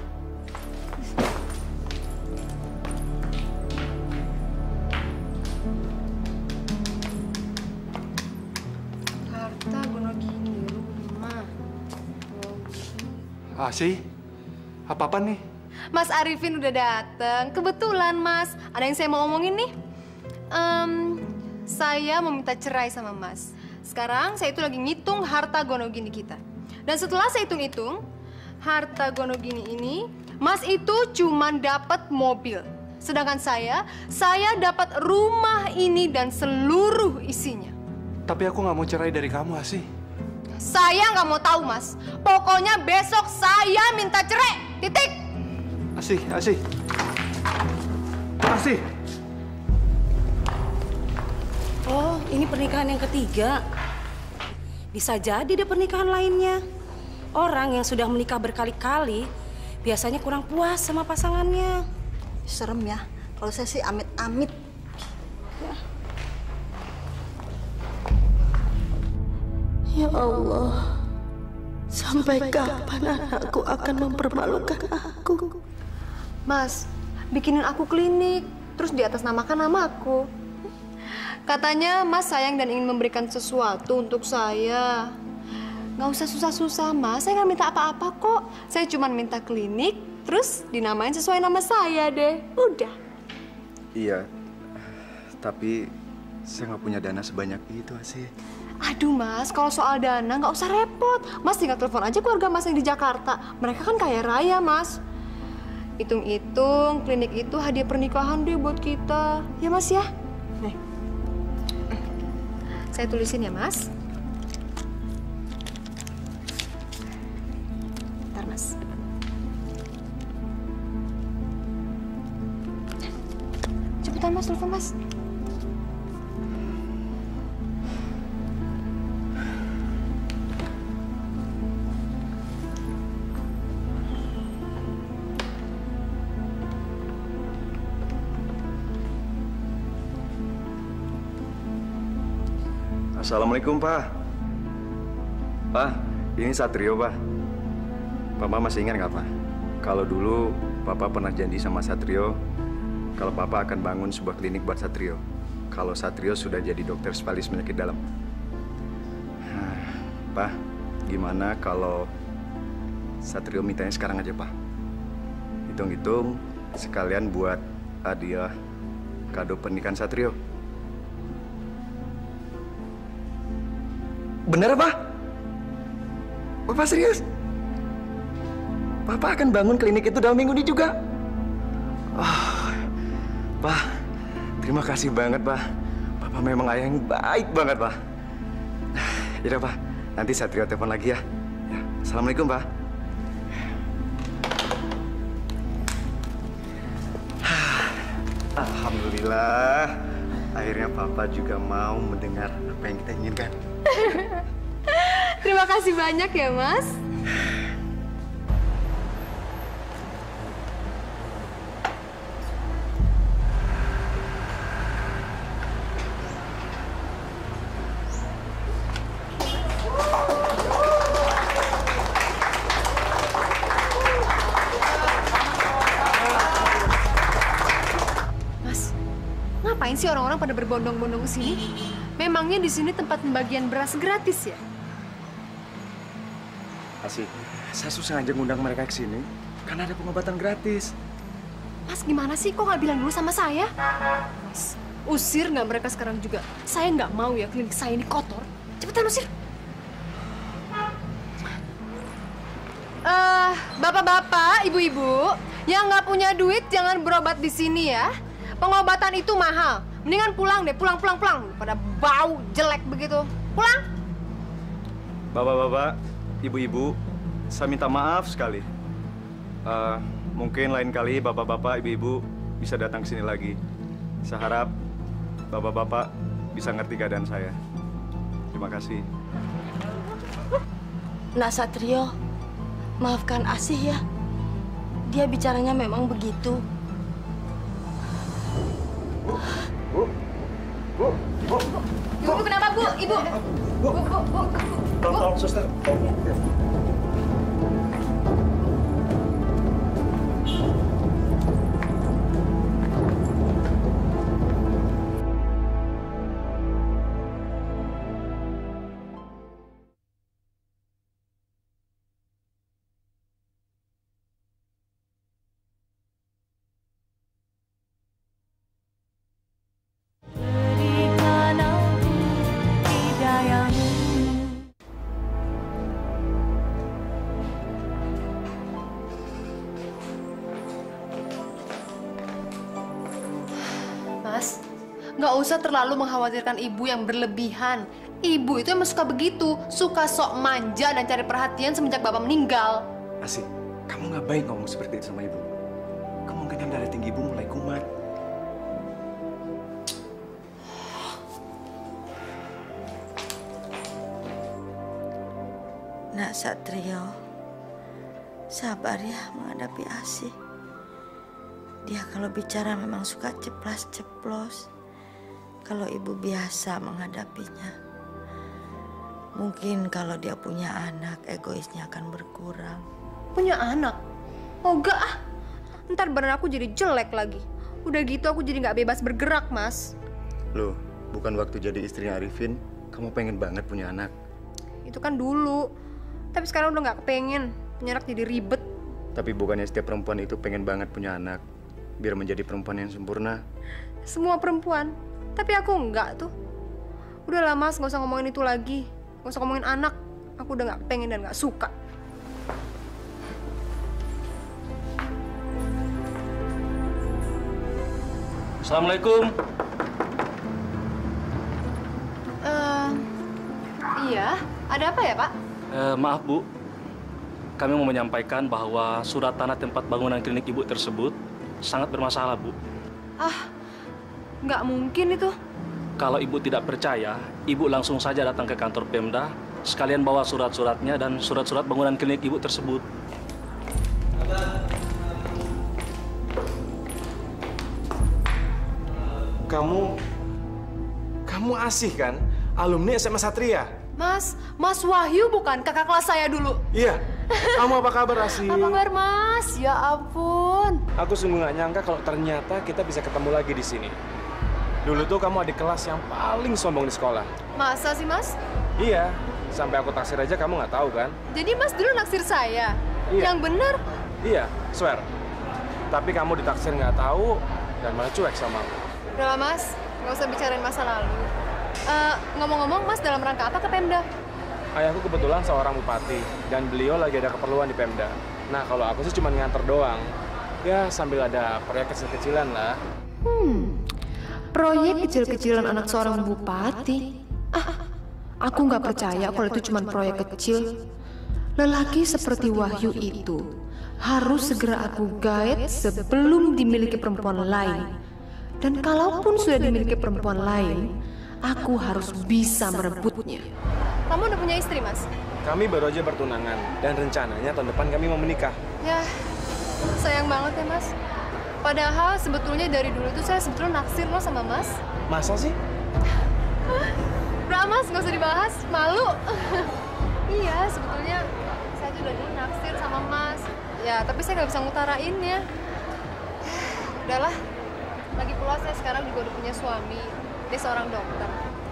B: Harta Gonogini, rumah.
K: Asih, apa-apa nih?
B: Mas Arifin udah dateng. Kebetulan, Mas. Ada yang saya mau omongin nih. Saya mau minta cerai sama Mas. Sekarang saya itu lagi ngitung harta Gonogini kita. Dan setelah saya hitung-hitung, harta Gonogini ini, Mas itu cuma dapat mobil. Sedangkan saya dapat rumah ini dan seluruh isinya.
K: Tapi aku nggak mau cerai dari kamu, Asih.
B: Saya nggak mau tahu, Mas. Pokoknya besok saya minta cerai. Titik.
K: Asih.
I: Oh, ini pernikahan yang ketiga. Bisa jadi ada pernikahan lainnya. Orang yang sudah menikah berkali-kali biasanya kurang puas sama pasangannya.
G: Serem ya. Kalau saya sih amit-amit.
A: Ya Allah, sampai kapan anakku akan mempermalukan aku?
B: Mas, bikinin aku klinik, terus di atas namakan namaku. Katanya Mas sayang dan ingin memberikan sesuatu untuk saya. Nggak usah susah-susah, Mas. Saya nggak minta apa-apa kok. Saya cuma minta klinik, terus dinamain sesuai nama saya deh. Udah.
M: Iya, tapi saya nggak punya dana sebanyak itu, Asih.
B: Aduh, Mas, kalau soal dana nggak usah repot. Mas tinggal telepon aja keluarga Mas yang di Jakarta. Mereka kan kaya raya, Mas. Hitung-hitung, klinik itu hadiah pernikahan deh buat kita. Ya, Mas ya? Nih. Saya tulisin ya, Mas. Bentar, Mas. Cepetan, Mas, telepon, Mas.
M: Assalamualaikum, Pak. Pak, ini Satrio, Pak. Papa masih ingat nggak, Pak? Kalau dulu Papa pernah janji sama Satrio kalau Papa akan bangun sebuah klinik buat Satrio. Kalau Satrio sudah jadi dokter spesialis penyakit dalam. Pak, gimana kalau Satrio mintanya sekarang aja, Pak? Hitung-hitung sekalian buat hadiah kado pernikahan Satrio. Bener, Pak? Bapak serius? Papa akan bangun klinik itu dalam minggu ini juga. Oh, Pak, terima kasih banget, Pak. Papa memang ayah yang baik banget, Pak. Yaudah, Pak. Nanti Satrio telepon lagi ya. Assalamualaikum, Pak. Alhamdulillah, akhirnya Papa juga mau mendengar apa yang kita inginkan.
E: Terima kasih banyak ya, Mas.
B: Ngapain sih orang-orang pada berbondong-bondong ke sini? Memangnya di sini tempat pembagian beras gratis ya?
M: Asik, saya susah aja ngundang mereka ke sini karena ada pengobatan gratis.
B: Mas, gimana sih? Kok nggak bilang dulu sama saya? Mas, usir nggak mereka sekarang juga? Saya nggak mau ya klinik saya ini kotor. Cepetan usir. Bapak-bapak, ibu-ibu, yang nggak punya duit jangan berobat di sini ya. Pengobatan itu mahal. Mendingan pulang deh, pulang. Pada bau jelek begitu. Pulang.
M: Bapak-bapak, ibu-ibu, saya minta maaf sekali. Mungkin lain kali bapak-bapak, ibu-ibu bisa datang ke sini lagi. Saya harap bapak-bapak bisa ngerti keadaan saya. Terima kasih.
A: Nak Satrio, maafkan Asih ya. Dia bicaranya memang begitu.
B: Ibu kenapa, Bu? Ibu. Bu.
F: Tolong, suster.
B: Nggak usah terlalu mengkhawatirkan ibu yang berlebihan. Ibu itu emang suka begitu, suka sok manja dan cari perhatian semenjak bapak meninggal.
M: Asik, kamu nggak baik ngomong seperti itu sama ibu. Kemungkinan darah tinggi ibu mulai kumat.
A: Nak Satrio, sabar ya menghadapi Asih. Dia kalau bicara memang suka ceplas-ceplos. Kalau ibu biasa menghadapinya. Mungkin kalau dia punya anak, egoisnya akan berkurang.
B: Punya anak? Oh enggak ah. Ntar badan aku jadi jelek lagi. Udah gitu aku jadi nggak bebas bergerak, Mas.
M: Loh, bukan waktu jadi istrinya Arifin, kamu pengen banget punya anak?
B: Itu kan dulu. Tapi sekarang udah nggak kepengen. Punya anak jadi ribet.
M: Tapi bukannya setiap perempuan itu pengen banget punya anak, biar menjadi perempuan yang sempurna?
B: Semua perempuan. Tapi aku enggak tuh. Udahlah Mas, nggak usah ngomongin itu lagi. Nggak usah ngomongin anak. Aku udah nggak pengen dan nggak suka.
C: Assalamualaikum.
B: Iya, ada apa ya Pak?
C: Maaf Bu, kami mau menyampaikan bahwa surat tanah tempat bangunan klinik Ibu tersebut sangat bermasalah Bu.
B: Nggak mungkin itu.
C: Kalau Ibu tidak percaya, Ibu langsung saja datang ke kantor Pemda, sekalian bawa surat-suratnya dan surat-surat bangunan klinik Ibu tersebut.
N: Kamu Asih kan? Alumni SMA Satria.
B: Mas Wahyu bukan kakak kelas saya dulu?
N: Iya. Kamu apa kabar, Asih?
B: Apa kabar, Mas? Ya ampun.
N: Aku sungguh nggak nyangka kalau ternyata kita bisa ketemu lagi di sini. Dulu tuh kamu adik kelas yang paling sombong di sekolah.
B: Masa sih, Mas?
N: Iya. Sampai aku taksir aja kamu nggak tahu kan?
B: Jadi Mas dulu naksir saya?
N: Iya.
B: Yang bener?
N: Iya, swear. Tapi kamu ditaksir nggak tahu dan malah cuek sama aku.
B: Udah lah, Mas. Nggak usah bicarain masa lalu. Ngomong-ngomong, Mas dalam rangka apa ke Pemda?
N: Ayahku kebetulan seorang bupati dan beliau lagi ada keperluan di Pemda. Nah, kalau aku sih cuma nganter doang. Ya, sambil ada proyek kecil-kecilan lah.
E: Proyek kecil-kecilan anak seorang bupati? Aku nggak percaya kalau itu cuma proyek kecil. Lelaki seperti Wahyu itu harus segera aku guide sebelum dimiliki perempuan lain. Dan kalaupun sudah dimiliki perempuan lain, aku harus bisa merebutnya.
B: Kamu udah punya istri, Mas?
N: Kami baru aja bertunangan dan rencananya tahun depan kami mau menikah.
B: Ya, sayang banget ya, Mas. Padahal sebetulnya dari dulu tuh saya sebetulnya naksir loh sama Mas.
N: Masa sih?
B: Udah, Mas, nggak usah dibahas. Malu. Iya, sebetulnya saya tuh udah dulu naksir sama Mas. Ya, tapi saya nggak bisa ngutarainnya. Udahlah. Lagi pula saya sekarang juga udah punya suami. Dia seorang dokter.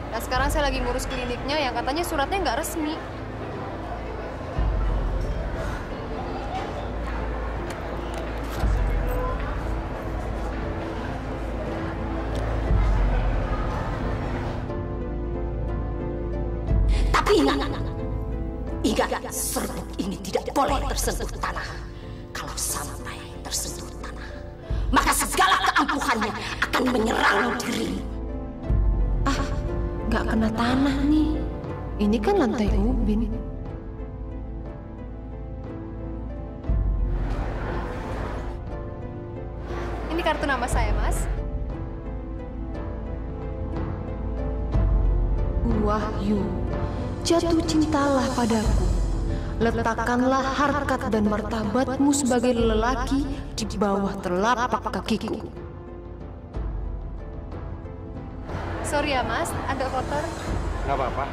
B: Dan sekarang saya lagi ngurus kliniknya yang katanya suratnya nggak resmi.
I: Ingat, serbuk ini tidak boleh tersentuh tanah. Kalau sampai tersentuh tanah, maka segala keampuhannya akan menyerang dirimu.
E: Nggak kena tanah nih. Ini kan lantai ubin.
B: Ini kartu nama saya, Mas.
E: Wahyu, jatuh cintalah padaku. Letakkanlah harkat dan martabatmu sebagai lelaki di bawah telapak kakiku.
B: Sorry ya, Mas, agak kotor.
N: Nggak apa-apa.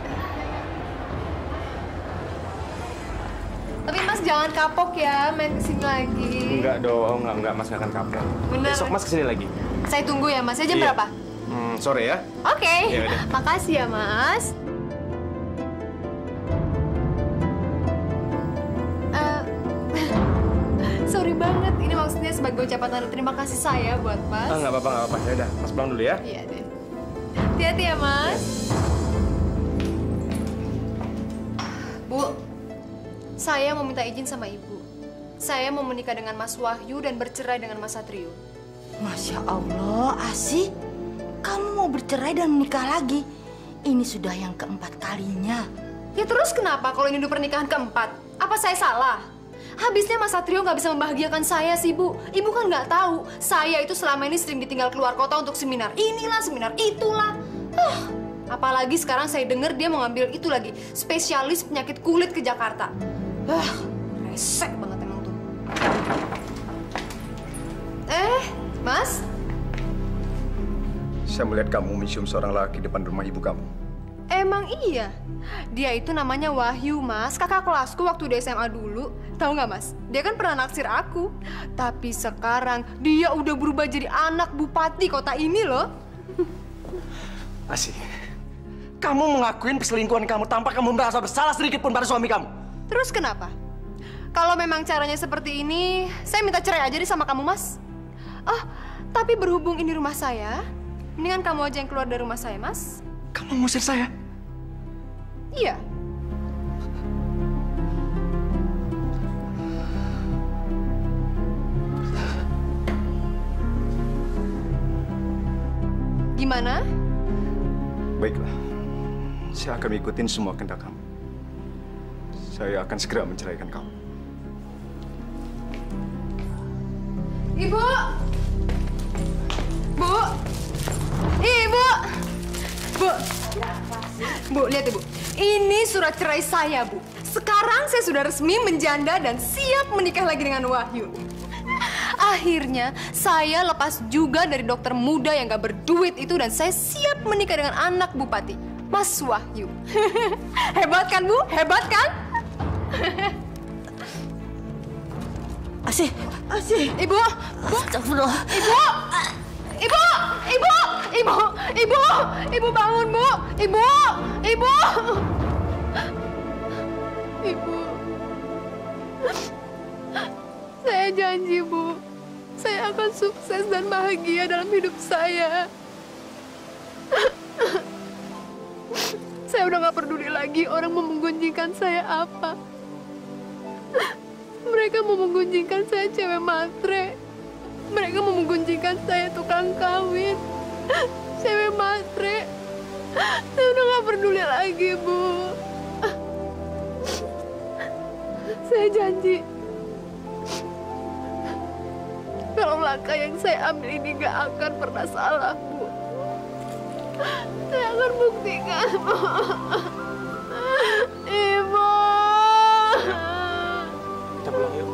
B: Tapi Mas jangan kapok ya main kesini lagi.
N: Enggak dong, enggak Mas nggak akan kapok.
B: Bener.
N: Besok Mas kesini lagi.
B: Saya tunggu ya, Mas. Jam
N: Iya.
B: berapa?
N: Sore ya.
B: Oke.
N: Ya udah.
B: Makasih ya, Mas. Sorry banget, ini maksudnya sebagai ucapan tanda terima kasih saya buat Mas.
N: Nggak apa-apa, nggak apa-apa. Ya udah, Mas pulang dulu ya.
B: Iya deh. Hati-hati ya, Mas. Bu, saya mau minta izin sama Ibu. Saya mau menikah dengan Mas Wahyu dan bercerai dengan Mas Satrio.
A: Masya Allah, Asih. Kamu mau bercerai dan menikah lagi? Ini sudah yang keempat kalinya.
B: Ya terus kenapa kalau ini udah pernikahan keempat? Apa saya salah? Habisnya Mas Satrio nggak bisa membahagiakan saya sih, Bu. Ibu kan nggak tahu, saya itu selama ini sering ditinggal keluar kota untuk seminar inilah, seminar itulah. Apalagi sekarang saya dengar dia mau ngambil itu lagi, spesialis penyakit kulit ke Jakarta. Resek banget emang tuh. Mas?
M: Saya melihat kamu mencium seorang laki depan rumah ibu kamu.
B: Emang iya? Dia itu namanya Wahyu, Mas. Kakak kelasku waktu di SMA dulu. Tahu nggak, Mas? Dia kan pernah naksir aku. Tapi sekarang dia udah berubah jadi anak bupati kota ini loh.
H: Asih, kamu mengakuin perselingkuhan kamu tanpa kamu merasa bersalah sedikit pun pada suami kamu.
B: Terus kenapa? Kalau memang caranya seperti ini, saya minta cerai aja deh sama kamu, Mas. Tapi berhubung ini rumah saya, mendingan kamu aja yang keluar dari rumah saya, Mas.
H: Kamu ngusir saya?
B: Iya. Gimana?
M: Baiklah, saya akan ikutin semua kehendak kamu. Saya akan segera menceraikan kamu.
B: Ibu! Bu! Ibu! Bu! Bu, lihat Ibu. Ini surat cerai saya, Bu. Sekarang saya sudah resmi menjanda dan siap menikah lagi dengan Wahyu. Akhirnya, saya lepas juga dari dokter muda yang gak berduit itu dan saya siap menikah dengan anak bupati, Mas Wahyu. Hebat kan, Bu? Hebat kan?
A: Asih.
B: Ibu! Bu!
A: Astagfirullah.
B: Ibu! Ibu! Ibu! Ibu! Ibu! Ibu bangun, Bu! Ibu! Ibu! Ibu. Saya janji, Bu. Saya akan sukses dan bahagia dalam hidup saya. Saya udah gak peduli lagi orang mau menggunjingkan saya apa. Mereka mau menggunjingkan saya cewek matre. Mereka mau menggunjingkan saya tukang kawin. Cewek matre. Saya udah gak peduli lagi, Bu. Saya janji
E: kalau langkah yang saya ambil ini nggak akan pernah salah, Bu. Saya akan buktikan, Bu. Ibu.
N: Kita pulang yuk.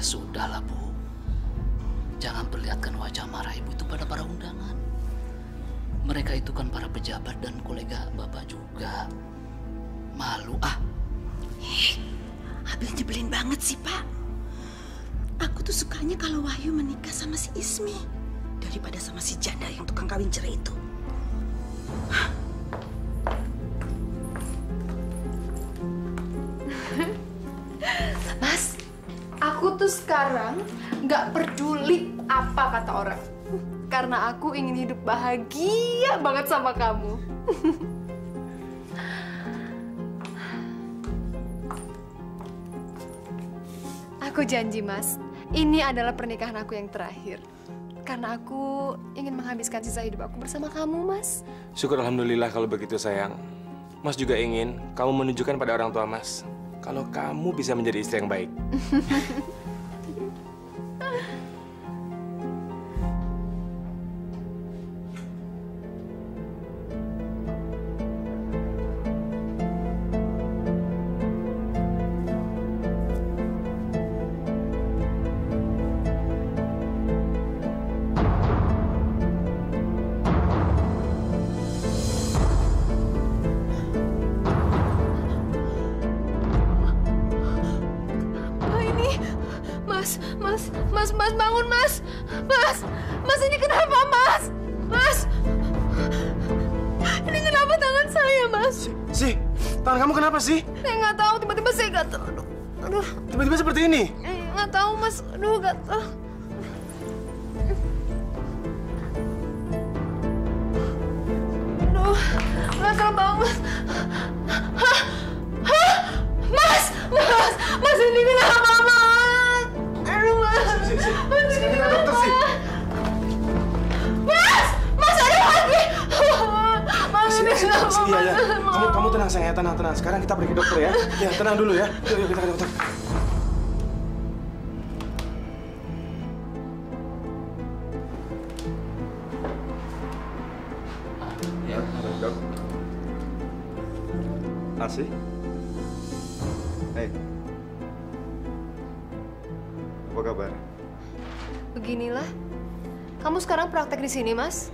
O: Sudahlah, Bu. Jangan perlihatkan wajah marah Ibu itu pada para undangan. Mereka itu kan para pejabat dan kolega Bapak juga. Malu ah.
A: Abil nyebelin banget sih, Pak. Aku tuh sukanya kalau Wahyu menikah sama si Ismi daripada sama si janda yang tukang kawin cerai itu.
E: Mas, aku tuh sekarang nggak peduli apa kata orang. Karena aku ingin hidup bahagia banget sama kamu. Aku janji, Mas, ini adalah pernikahan aku yang terakhir. Karena aku ingin menghabiskan sisa hidup aku bersama kamu, Mas.
N: Syukur alhamdulillah kalau begitu, sayang. Mas juga ingin kamu menunjukkan pada orang tua Mas kalau kamu bisa menjadi istri yang baik.
E: Mas, bangun, Mas. Mas, ini kenapa, Mas? Mas, ini kenapa tangan saya, Mas?
N: Tangan kamu kenapa sih?
E: Saya nggak tahu, tiba-tiba saya gatel. Aduh.
N: Tiba-tiba seperti ini?
E: Nggak tahu, Mas. Aduh, gatel. Aduh, gatel banget. Mas, ini kenapa, Mas? Aduh, Mas.
N: Sekarang kita dokter sih.
E: Mas ada lagi. Mas, ini kenapa?
N: Iya. Kamu tenang, sayang. Tenang. Sekarang kita pergi ke dokter ya. Ya, tenang dulu ya. Yuk kita ke dokter.
M: Ya, dok. Asih? Hei. Apa kabar?
E: Beginilah. Kamu sekarang praktek di sini, Mas?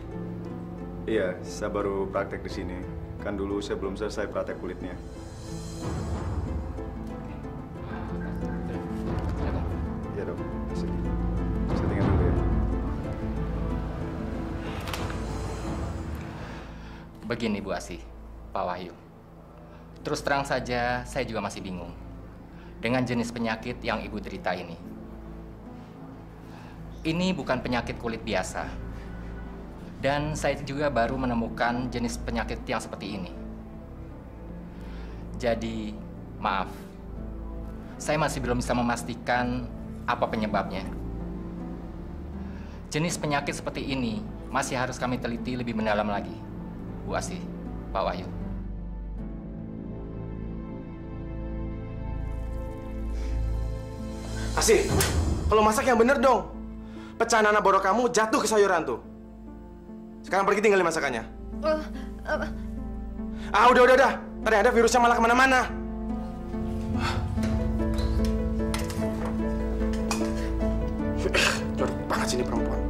M: Iya, saya baru praktek di sini. Kan dulu saya belum selesai praktek kulitnya. Iya, dok. Saya tinggal dulu ya.
P: Begini, Bu Asih, Pak Wahyu. Terus terang saja, saya juga masih bingung dengan jenis penyakit yang Ibu derita ini. Ini bukan penyakit kulit biasa. Dan saya juga baru menemukan jenis penyakit yang seperti ini. Jadi, maaf. Saya masih belum bisa memastikan apa penyebabnya. Jenis penyakit seperti ini masih harus kami teliti lebih mendalam lagi. Bu Asih, Pak Wahyu.
N: Asih, kalau masak yang bener dong. Pecahan anak borok kamu jatuh ke sayuran tuh. Sekarang pergi tinggalin masakannya. Udah. Tadi ada virusnya malah kemana-mana. Jorok banget sini perempuan.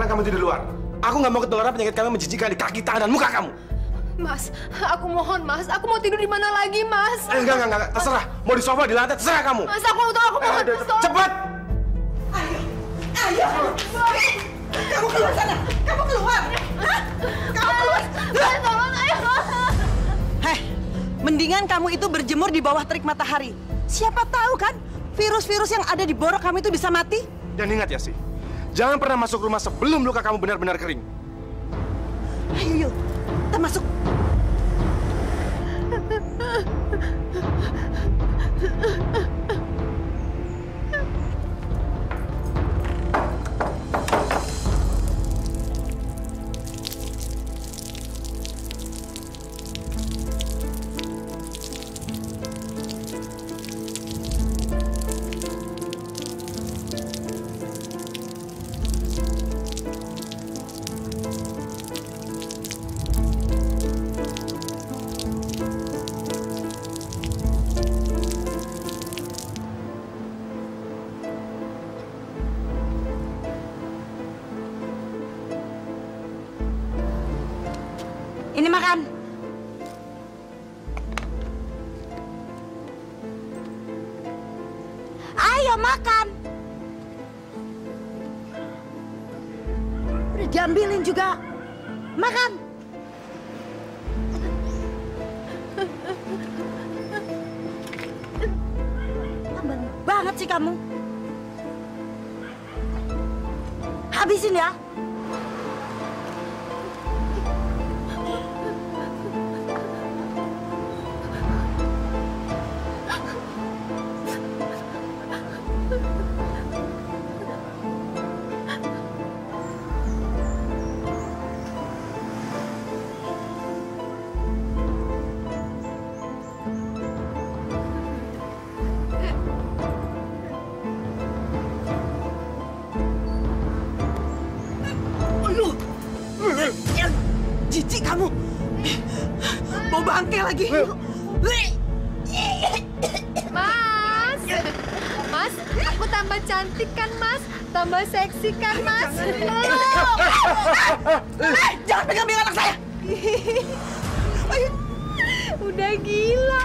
N: kamu tidur di luar. Aku nggak mau ketularan penyakit kamu menjijikkan di kaki, tangan, dan muka kamu.
B: Mas, aku mohon Mas, aku mau tidur di mana lagi Mas?
N: Enggak, terserah. Mau di sofa, di lantai, terserah kamu.
B: Mas, aku mohon Mas.
N: Cepat!
Q: Ayo! Kamu keluar sana! Kamu keluar! Hah? Kamu keluar!
B: Tolong, ayo!
Q: Heh, mendingan kamu itu berjemur di bawah terik matahari. Siapa tahu kan, virus-virus yang ada di borok kamu itu bisa mati?
N: Dan ingat ya, jangan pernah masuk rumah sebelum luka kamu benar-benar kering.
Q: Ayo, yuk. Kita masuk.
J: Ini makan. Ayo makan. Udah diambilin juga. Makan. Lamban banget sih kamu. Habisin ya.
Q: Jijik kamu. Mau bangke lagi.
B: Mas, aku tambah cantik kan Mas? Tambah seksi kan Mas?
Q: Jangan pegang anak saya.
B: Udah gila.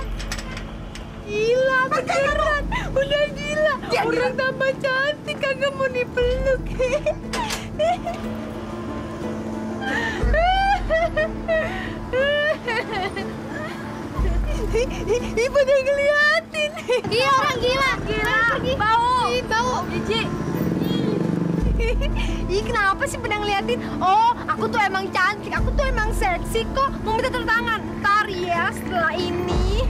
B: Gila beneran. Udah gila. Orang tambah cantik kagak mau dipeluk. Ibu udah ngeliatin. Iya orang gila. Bau. Bau. Jijik. Ih kenapa sih pada ngeliatin? Oh aku tuh emang cantik. Aku tuh emang seksi kok. Mau minta tanda tangan. Ntar ya setelah ini.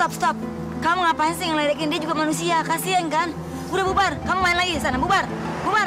J: Stop. Kamu ngapain sih ngeledekin dia juga manusia? Kasian kan? Udah bubar. Kamu main lagi sana. Bubar. Bubar.